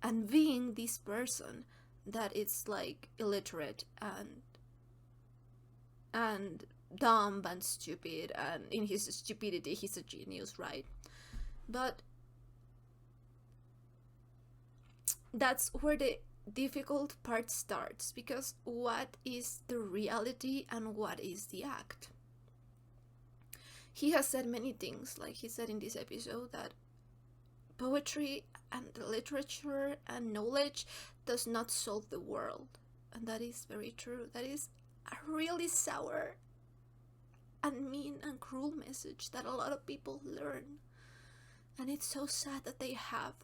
[SPEAKER 1] and being this person that it's like illiterate and dumb and stupid, and in his stupidity he's a genius, right? But that's where the difficult part starts, because what is the reality and what is the act? He has said many things, like he said in this episode, that poetry and literature and knowledge does not solve the world, and that is very true. That is a really sour and mean and cruel message that a lot of people learn, and it's so sad that they have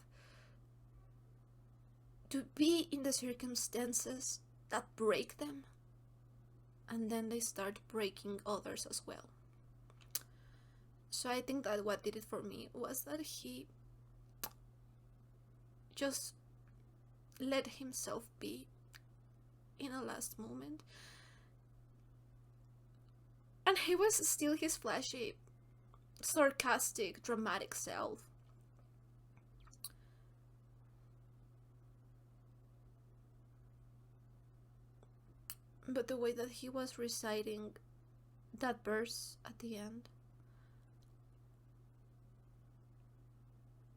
[SPEAKER 1] to be in the circumstances that break them, and then they start breaking others as well. So I think that what did it for me was that he just let himself be in a last moment, and he was still his flashy, sarcastic, dramatic self. But the way that he was reciting that verse at the end,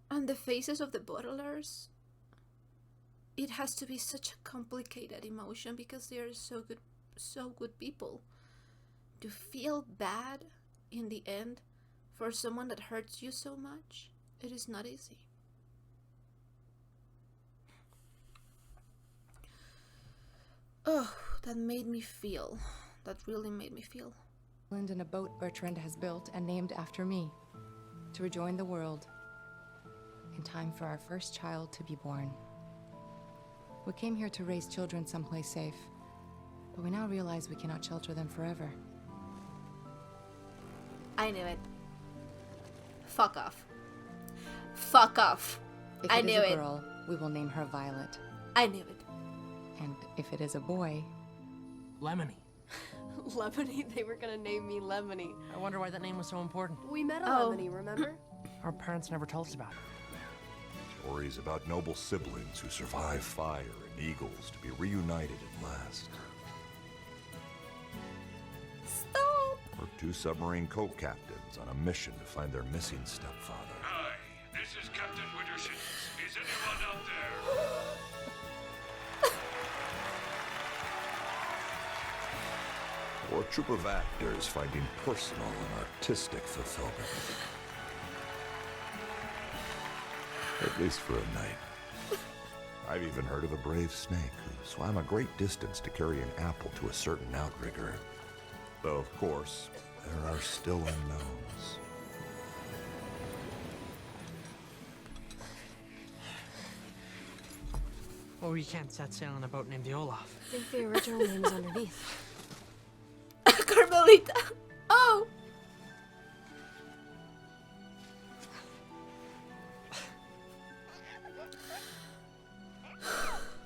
[SPEAKER 1] and the faces of the bottlers, it has to be such a complicated emotion, because they are so good people. To feel bad in the end for someone that hurts you so much, it is not easy. Oh, that made me feel. That really made me feel.
[SPEAKER 11] In a boat Bertrand has built and named after me, to rejoin the world in time for our first child to be born. We came here to raise children someplace safe, but we now realize we cannot shelter them forever.
[SPEAKER 1] I knew it. Fuck off. Fuck off.
[SPEAKER 11] If
[SPEAKER 1] I
[SPEAKER 11] it
[SPEAKER 1] knew
[SPEAKER 11] is a
[SPEAKER 1] it.
[SPEAKER 11] girl, we will name her Violet.
[SPEAKER 1] I knew it.
[SPEAKER 11] And if it is a boy...
[SPEAKER 4] Lemony.
[SPEAKER 8] Lemony? They were gonna name me Lemony.
[SPEAKER 4] I wonder why that name was so important.
[SPEAKER 8] We met a
[SPEAKER 1] Oh.
[SPEAKER 8] Lemony, remember?
[SPEAKER 4] Our parents never told us about it.
[SPEAKER 12] Stories about noble siblings who survive fire and eagles to be reunited at last.
[SPEAKER 1] Stop!
[SPEAKER 12] Or two submarine co-captains on a mission to find their missing stepfather.
[SPEAKER 5] Hi, this is Captain Wittershins. Is anyone out there?
[SPEAKER 12] Or a troupe of actors finding personal and artistic fulfillment. At least for a night. I've even heard of a brave snake who swam a great distance to carry an apple to a certain outrigger. Though, of course, there are still unknowns.
[SPEAKER 4] Well, we can't set sail on a boat named the Olaf.
[SPEAKER 7] I think the original name is underneath.
[SPEAKER 1] Carmelita! Oh!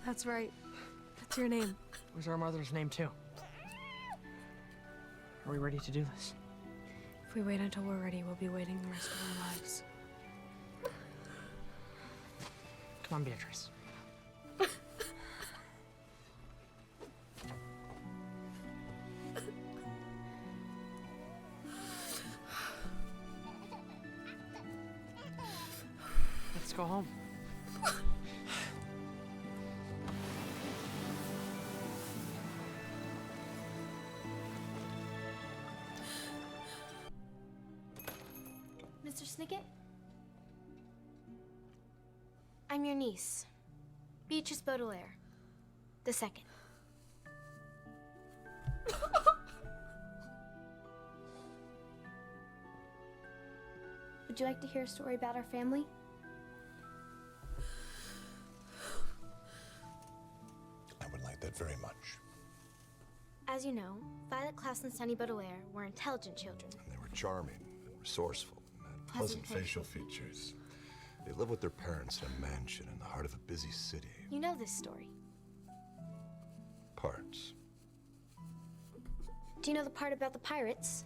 [SPEAKER 7] That's right. That's your name.
[SPEAKER 4] It was our mother's name, too. Are we ready to do this?
[SPEAKER 7] If we wait until we're ready, we'll be waiting the rest of our lives.
[SPEAKER 4] Come on, Beatrice. Let's go home.
[SPEAKER 8] Mr. Snicket? I'm your niece, Beatrice Baudelaire, the second. Would you like to hear a story about our family?
[SPEAKER 12] I would like that very much.
[SPEAKER 8] As you know, Violet, Klaus, and Sunny Baudelaire were intelligent children.
[SPEAKER 12] And they were charming and resourceful and had pleasant facial features. They live with their parents in a mansion in the heart of a busy city.
[SPEAKER 8] You know this story.
[SPEAKER 12] Parts.
[SPEAKER 8] Do you know the part about the pirates?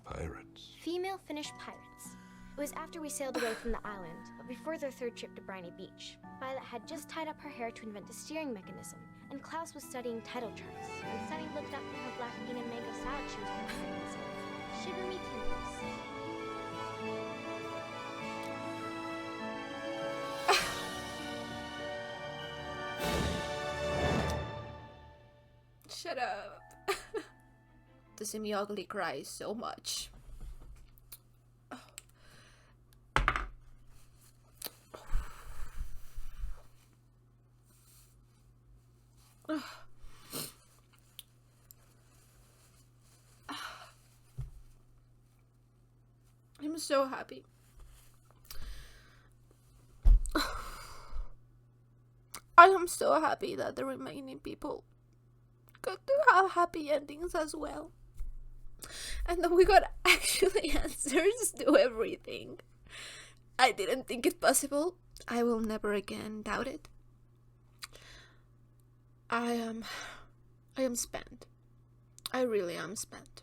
[SPEAKER 12] Pirates.
[SPEAKER 8] Female Finnish pirates. It was after we sailed away from the island, but before their third trip to Briny Beach. Violet had just tied up her hair to invent a steering mechanism, and Klaus was studying title charts. When Sunny looked up from her black bean and mango salad she was preparing and said, "Shiver me timbers."
[SPEAKER 1] Shut up. To see me ugly cry so much. I'm so happy. I am so happy that the remaining people got to have happy endings as well. And that we got actually answers to everything. I didn't think it possible. I will never again doubt it. I am spent. I really am spent.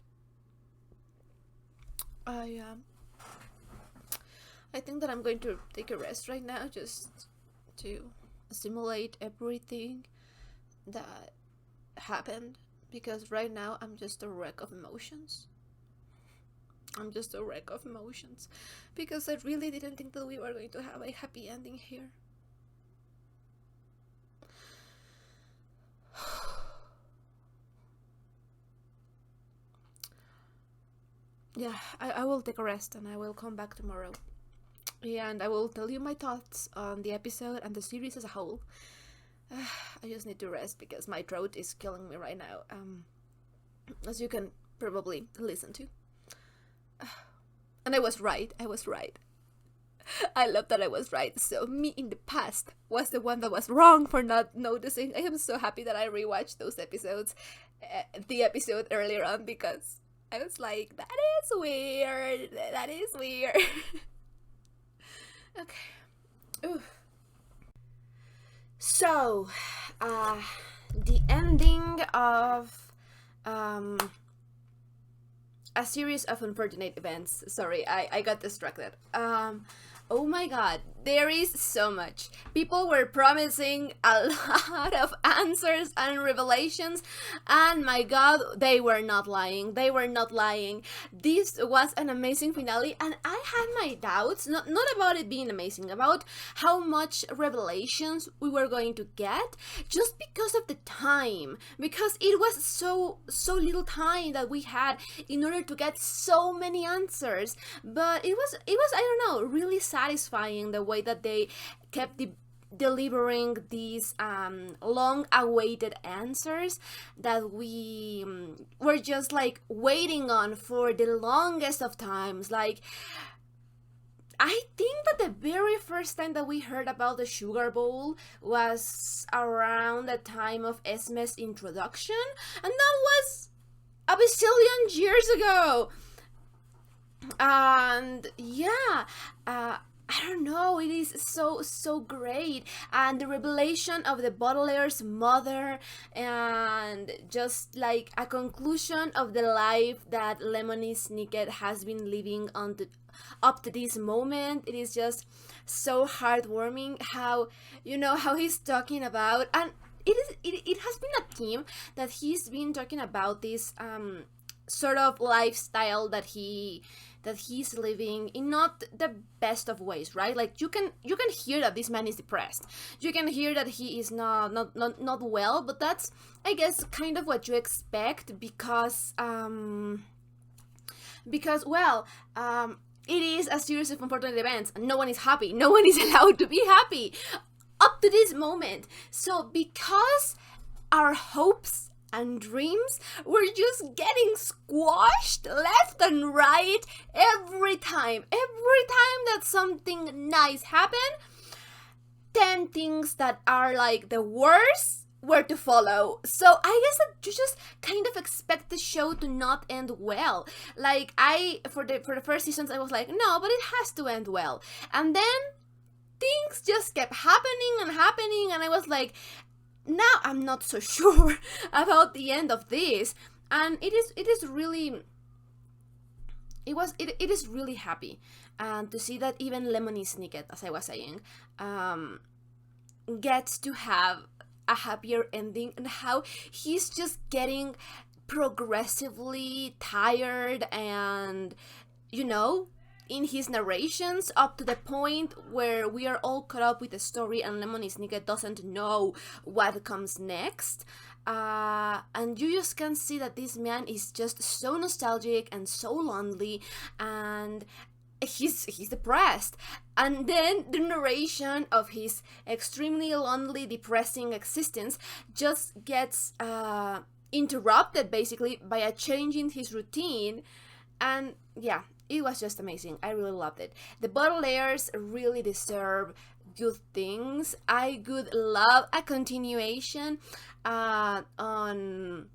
[SPEAKER 1] I think that I'm going to take a rest right now just to assimilate everything that happened, because right now I'm just a wreck of emotions. I'm just a wreck of emotions because I really didn't think that we were going to have a happy ending here. Yeah, I will take a rest and I will come back tomorrow. And I will tell you my thoughts on the episode and the series as a whole. I just need to rest because my throat is killing me right now. As you can probably listen to. And I was right. I love that I was right. So me in the past was the one that was wrong for not noticing. I am so happy that I rewatched those episodes. The episode earlier on, because I was like, that is weird. That is weird. Okay. Oof. So, the ending of a series of unfortunate events. Sorry, I got distracted. Oh my god, there is so much. People were promising a lot of answers and revelations, and my god, they were not lying. They were not lying. This was an amazing finale, and I had my doubts, not about it being amazing, about how much revelations we were going to get, just because of the time, because it was so little time that we had in order to get so many answers. But it was I don't know, really satisfying the way that they kept delivering these long-awaited answers that we were just like waiting on for the longest of times. Like, I think that the very first time that we heard about the Sugar Bowl was around the time of Esme's introduction, and that was a bazillion years ago. And yeah, I don't know, it is so great. And the revelation of the Baudelaire's mother, and just like a conclusion of the life that Lemony Snicket has been living up to this moment. It is just so heartwarming how, you know, how he's talking about, and it has been a theme that he's been talking about, this sort of lifestyle that he's living in not the best of ways, right? Like, you can hear that this man is depressed. You can hear that he is not well, but that's, I guess, kind of what you expect, because well, it is a series of important events, and no one is happy. No one is allowed to be happy up to this moment. So because our hopes and dreams were just getting squashed left and right every time that something nice happened, 10 things that are like the worst were to follow. So I guess that you just kind of expect the show to not end well. Like, for the first seasons I was like, no, but it has to end well. And then things just kept happening, and I was like, now I'm not so sure about the end of this. And it is really happy to see that even Lemony Snicket, as I was saying, gets to have a happier ending, and how he's just getting progressively tired, and, you know, in his narrations, up to the point where we are all caught up with the story and Lemony Snicket doesn't know what comes next. And you just can see that this man is just so nostalgic and so lonely, and he's depressed. And then the narration of his extremely lonely, depressing existence just gets interrupted basically by a change in his routine. And yeah, it was just amazing. I really loved it. The Baudelaires really deserve good things. I would love a continuation on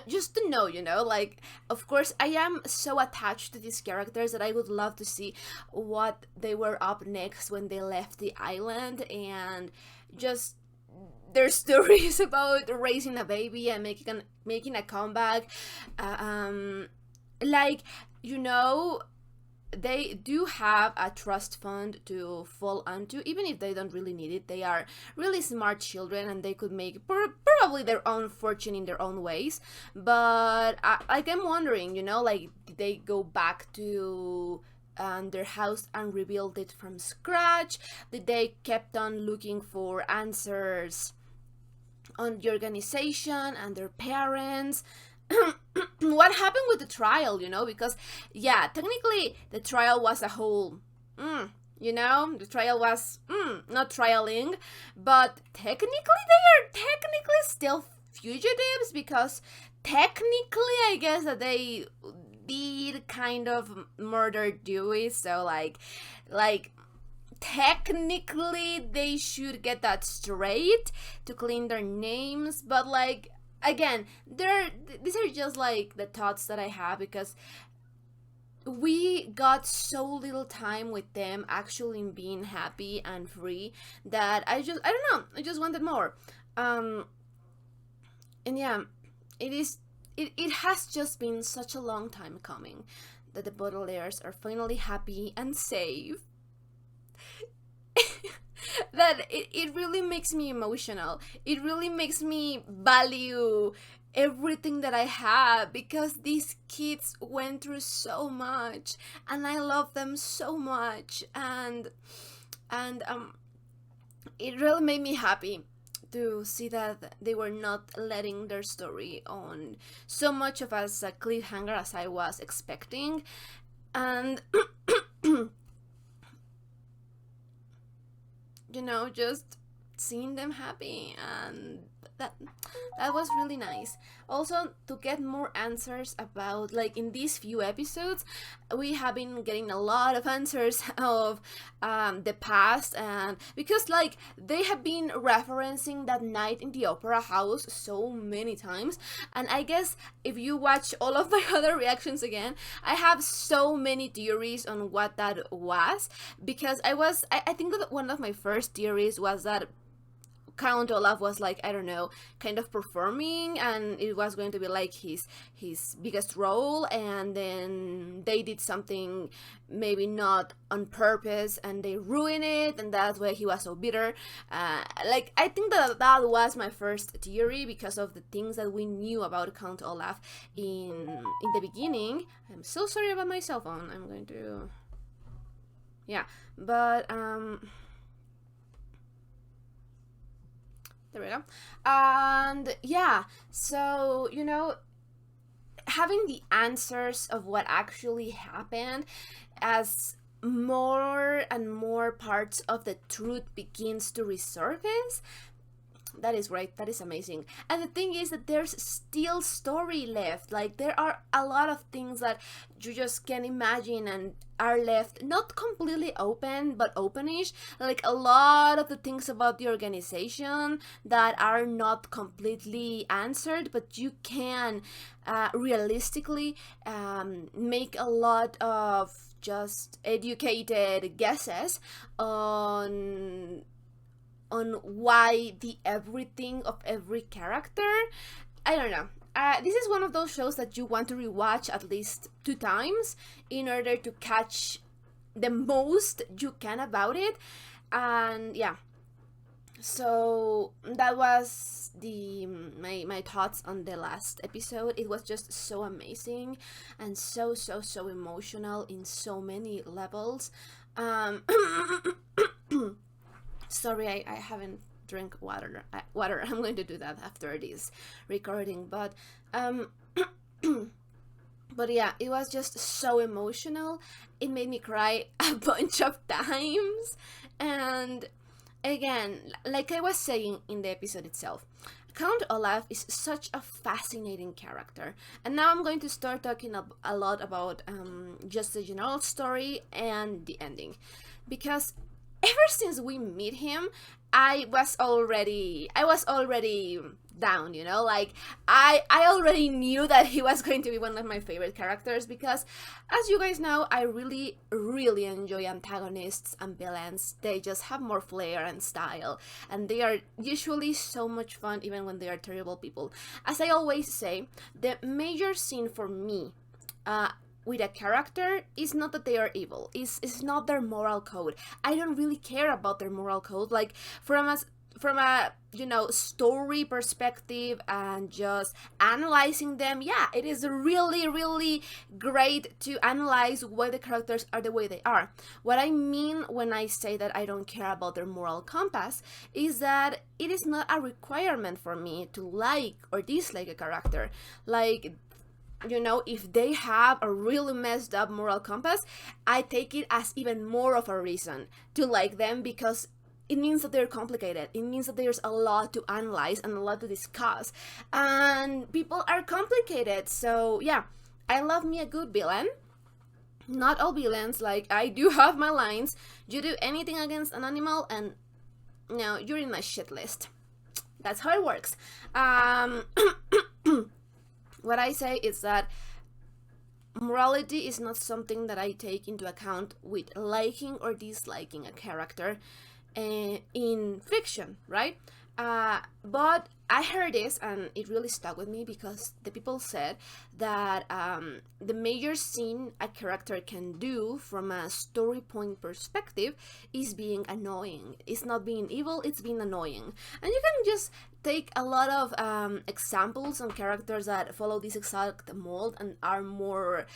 [SPEAKER 1] just to know, you know, like, of course I am so attached to these characters that I would love to see what they were up next when they left the island, and just their stories about raising a baby and making a comeback. Like, you know, they do have a trust fund to fall onto, even if they don't really need it. They are really smart children, and they could make probably their own fortune in their own ways. But I'm wondering, you know, like, did they go back to their house and rebuild it from scratch? Did they kept on looking for answers on the organization and their parents? What happened with the trial, you know? Because, yeah, technically the trial was a whole, you know, the trial was not trialing, but technically they are technically still fugitives, because technically I guess that they did kind of murder Dewey, so like technically they should get that straight to clean their names. But like, again, these are just like the thoughts that I have, because we got so little time with them actually being happy and free that I don't know, I just wanted more. And yeah, it has just been such a long time coming that the Baudelaires are finally happy and safe. that it really makes me emotional. It really makes me value everything that I have, because these kids went through so much and I love them so much, and it really made me happy to see that they were not letting their story on so much of as a cliffhanger as I was expecting. And you know, just seeing them happy, and that was really nice. Also, to get more answers about, like, in these few episodes we have been getting a lot of answers of the past, and because like they have been referencing that night in the opera house so many times, and I guess if you watch all of my other reactions again, I have so many theories on what that was, because I think that one of my first theories was that Count Olaf was, like, I don't know, kind of performing, and it was going to be like his biggest role, and then they did something maybe not on purpose and they ruined it, and that's why he was so bitter. Like, I think that was my first theory because of the things that we knew about Count Olaf in the beginning. I'm so sorry about my cell phone. I'm going to, yeah, but there we go. And yeah, so, you know, having the answers of what actually happened as more and more parts of the truth begins to resurface, that is great. That is amazing. And the thing is that there's still story left. Like, there are a lot of things that you just can imagine and are left not completely open, but openish. Like, a lot of the things about the organization that are not completely answered, but you can realistically make a lot of just educated guesses on why the everything of every character. I don't know. This is one of those shows that you want to rewatch at least 2 times in order to catch the most you can about it. And yeah, so that was my thoughts on the last episode. It was just so amazing and so emotional in so many levels. Sorry, I haven't drank water. I'm going to do that after this recording, but but yeah, it was just so emotional. It made me cry a bunch of times. And again, like I was saying in the episode itself, Count Olaf is such a fascinating character. And now I'm going to start talking a lot about just the general story and the ending, because ever since we meet him, I was already down, you know, like I already knew that he was going to be one of my favorite characters, because as you guys know, I really enjoy antagonists and villains. They just have more flair and style, and they are usually so much fun even when they are terrible people. As I always say, the major sin for me with a character is not that they are evil. It's not their moral code. I don't really care about their moral code. Like, from a you know, story perspective and just analyzing them, yeah, it is really great to analyze why the characters are the way they are. What I mean when I say that I don't care about their moral compass is that it is not a requirement for me to like or dislike a character. Like, you know, if they have a really messed up moral compass, I take it as even more of a reason to like them, because it means that they're complicated. It means that there's a lot to analyze and a lot to discuss. And people are complicated. So yeah, I love me a good villain. Not all villains, like, I do have my lines. You do anything against an animal and no, you're in my shit list. That's how it works. What I say is that morality is not something that I take into account with liking or disliking a character in fiction, right? But I heard this and it really stuck with me because the people said that the major sin a character can do from a story point perspective is being annoying. It's not being evil, it's being annoying. And you can just take a lot of examples on characters that follow this exact mold and are more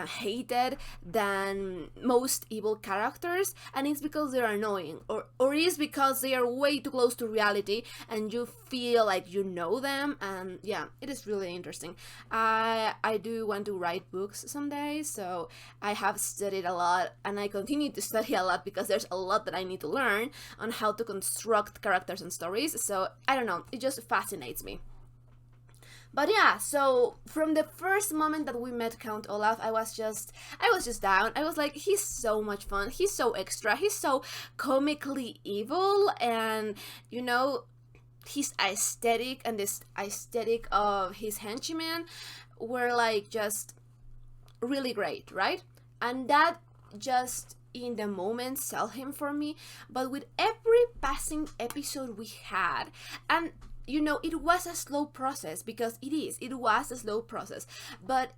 [SPEAKER 1] hated than most evil characters, and it's because they're annoying, or it's because they are way too close to reality and you feel like you know them. And yeah, it is really interesting. I do want to write books someday, so I have studied a lot and I continue to study a lot because there's a lot that I need to learn on how to construct characters and stories. So I don't know, it just fascinates me. But yeah, so from the first moment that we met Count Olaf, I was just down. I was like, he's so much fun. He's so extra. He's so comically evil, and you know, his aesthetic and this aesthetic of his henchmen were like just really great, right? And that just in the moment sell him for me. But with every passing episode we had, and you know, it was a slow process because it was a slow process, but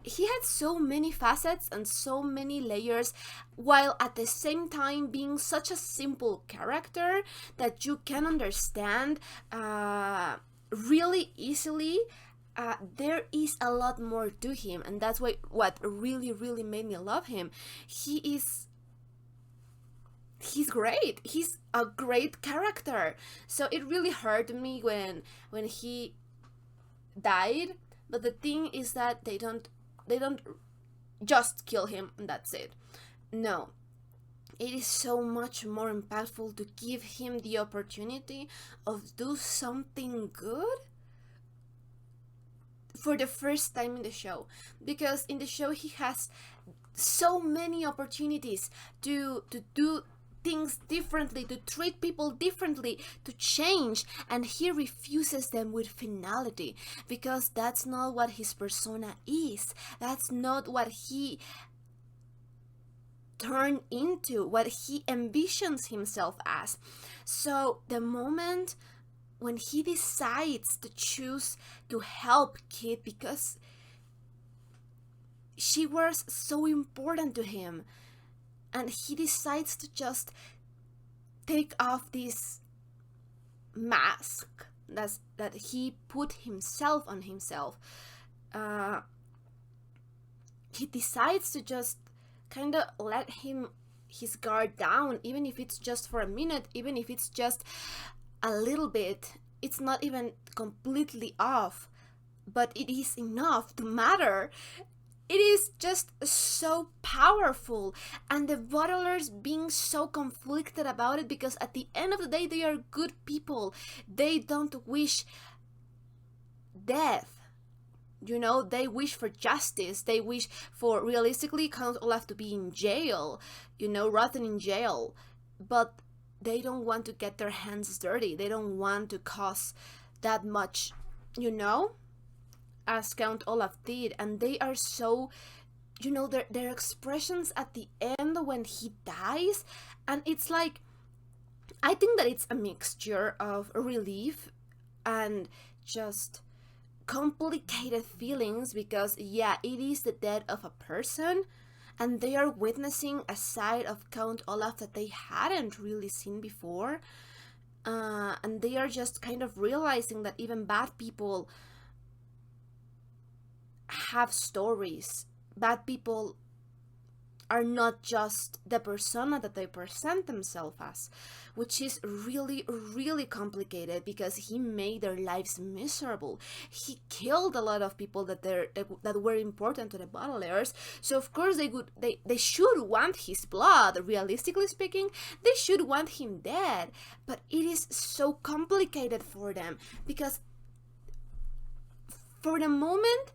[SPEAKER 1] he had so many facets and so many layers, while at the same time being such a simple character that you can understand really easily. There is a lot more to him, and that's what really made me love him. He's great. He's a great character. So it really hurt me when he died. But the thing is that they don't just kill him and that's it. No. It is so much more impactful to give him the opportunity of do something good for the first time in the show, because in the show he has so many opportunities to do things differently, to treat people differently, to change, and he refuses them with finality because that's not what his persona is. That's not what he turned into, what he envisions himself as. So the moment when he decides to choose to help Kit because she was so important to him, and he decides to just take off this mask that he put himself on himself. He decides to just kind of let his guard down, even if it's just for a minute, even if it's just a little bit. It's not even completely off, but it is enough to matter. It is just so powerful, and the bottlers being so conflicted about it because at the end of the day they are good people. They don't wish death, you know, they wish for justice. They wish for, realistically, Count Olaf to be in jail, you know, rotten in jail, but they don't want to get their hands dirty. They don't want to cause that much, you know, as Count Olaf did. And they are so, you know, their expressions at the end when he dies, and it's like, I think that it's a mixture of relief and just complicated feelings because, yeah, it is the death of a person, and they are witnessing a side of Count Olaf that they hadn't really seen before, and they are just kind of realizing that even bad people have stories. Bad people are not just the persona that they present themselves as, which is really, really complicated because he made their lives miserable. He killed a lot of people that were important to the Baudelaires. So of course they should want his blood. Realistically speaking, they should want him dead. But it is so complicated for them because for the moment,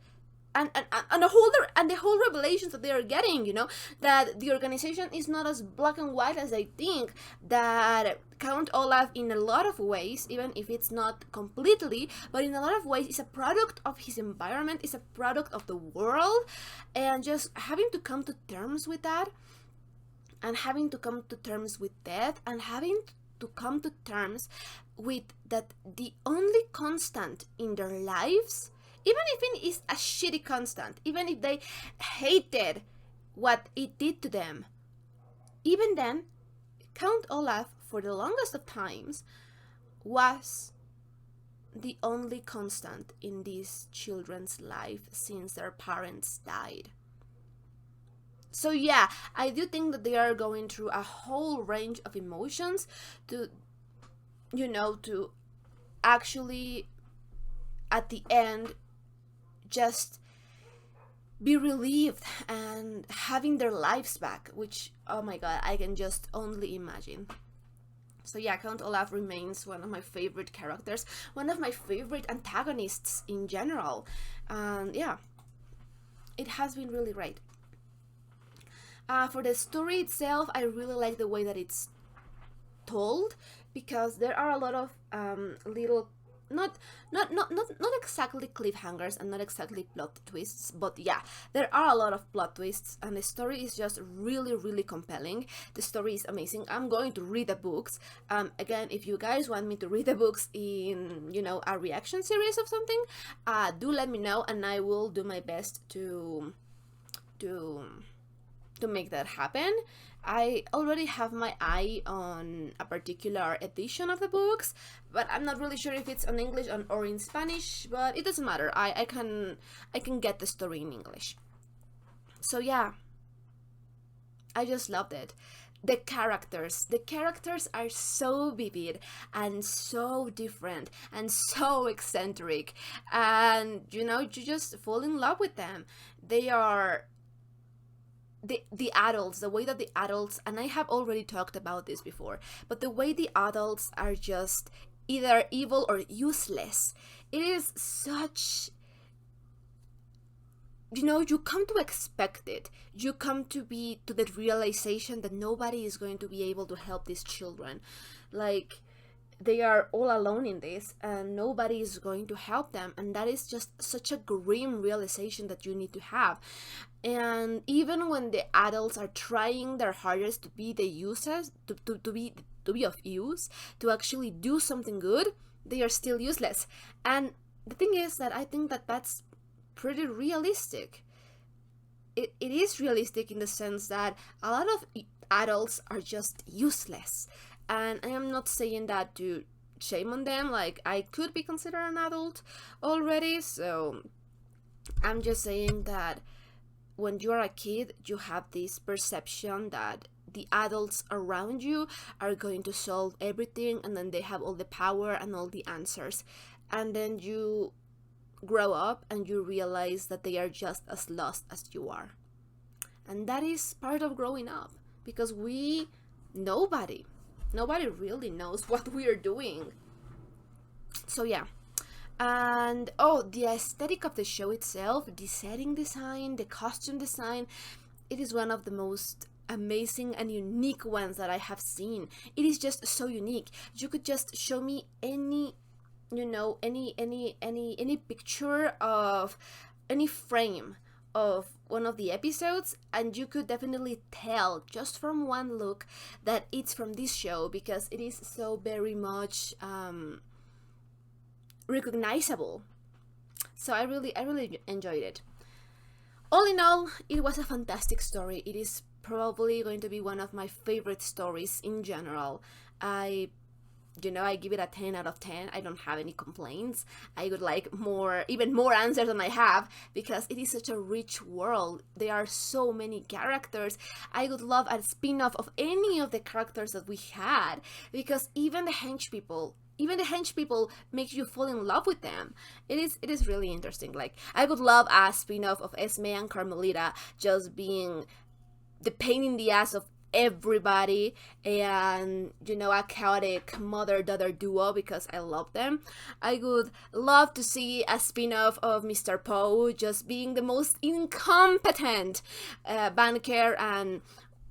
[SPEAKER 1] and the whole revelations that they are getting, you know, that the organization is not as black and white as they think, that Count Olaf in a lot of ways, even if it's not completely, but in a lot of ways is a product of his environment, is a product of the world, and just having to come to terms with that, and having to come to terms with death, and having to come to terms with that the only constant in their lives, even if it is a shitty constant, even if they hated what it did to them, even then, Count Olaf, for the longest of times, was the only constant in these children's life since their parents died. So yeah, I do think that they are going through a whole range of emotions to, you know, to actually at the end just be relieved and having their lives back, which, oh my god, I can just only imagine. So yeah, Count Olaf remains one of my favorite characters, one of my favorite antagonists in general, and yeah, it has been really great. For the story itself, I really like the way that it's told, because there are a lot of little not exactly cliffhangers and not exactly plot twists, but yeah, there are a lot of plot twists, and the story is just really compelling. The story is amazing. I'm going to read the books. Again, if you guys want me to read the books in, you know, a reaction series of something, do let me know, and I will do my best to make that happen. I already have my eye on a particular edition of the books, but I'm not really sure if it's in English or in Spanish, but it doesn't matter. I can get the story in English. So yeah, I just loved it. The characters are so vivid and so different and so eccentric, and you know, you just fall in love with them. They are the adults, the way that the adults, and I have already talked about this before, but the way the adults are just either evil or useless, it is such, you know, you come to expect it. You come to the realization that nobody is going to be able to help these children. Like, they are all alone in this and nobody is going to help them, and that is just such a grim realization that you need to have. And even when the adults are trying their hardest to be the users, to be of use, to actually do something good, they are still useless. And the thing is that I think that that's pretty realistic. It is realistic in the sense that a lot of adults are just useless. And I am not saying that to shame on them, like, I could be considered an adult already, so I'm just saying that when you're a kid, you have this perception that the adults around you are going to solve everything, and then they have all the power and all the answers. And then you grow up and you realize that they are just as lost as you are. And that is part of growing up, because nobody really knows what we are doing. So yeah. And the aesthetic of the show itself, the setting design, the costume design, it is one of the most amazing and unique ones that I have seen. It is just so unique. You could just show me any, you know, any picture of any frame of one of the episodes, and you could definitely tell just from one look that it's from this show, because it is so very much recognizable. So I really enjoyed it. All in all, it was a fantastic story. It is probably going to be one of my favorite stories in general. I give it a 10 out of 10. I don't have any complaints. I would like even more answers than I have, because it is such a rich world. There are so many characters. I would love a spin-off of any of the characters that we had, because even the hench people make you fall in love with them. It is really interesting. Like, I would love a spin-off of Esme and Carmelita just being the pain in the ass of everybody, and a chaotic mother-daughter duo, because I love them. I would love to see a spin-off of Mr. Poe just being the most incompetent banker and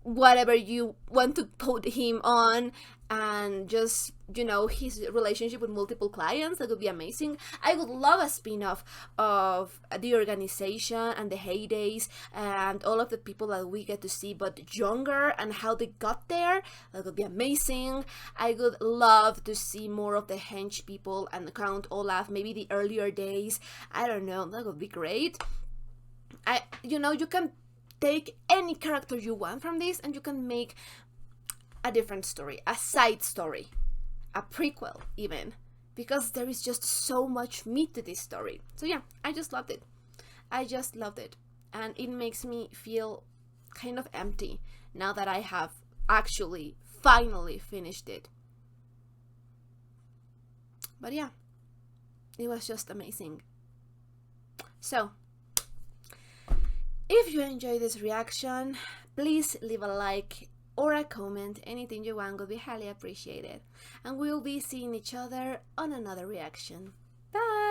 [SPEAKER 1] whatever you want to put him on, and just you know, his relationship with multiple clients. That would be amazing. I would love a spin-off of the organization and the heydays and all of the people that we get to see but younger and how they got there. That would be amazing. I would love to see more of the hench people and Count Olaf, maybe the earlier days. I don't know, that would be great. You know, you can take any character you want from this and you can make a different story, a side story, a prequel even, because there is just so much meat to this story. So yeah, I just loved it. I just loved it. And it makes me feel kind of empty now that I have actually finally finished it. But yeah, it was just amazing. So, if you enjoyed this reaction, please leave a like or a comment. Anything you want would be highly appreciated. And we'll be seeing each other on another reaction. Bye!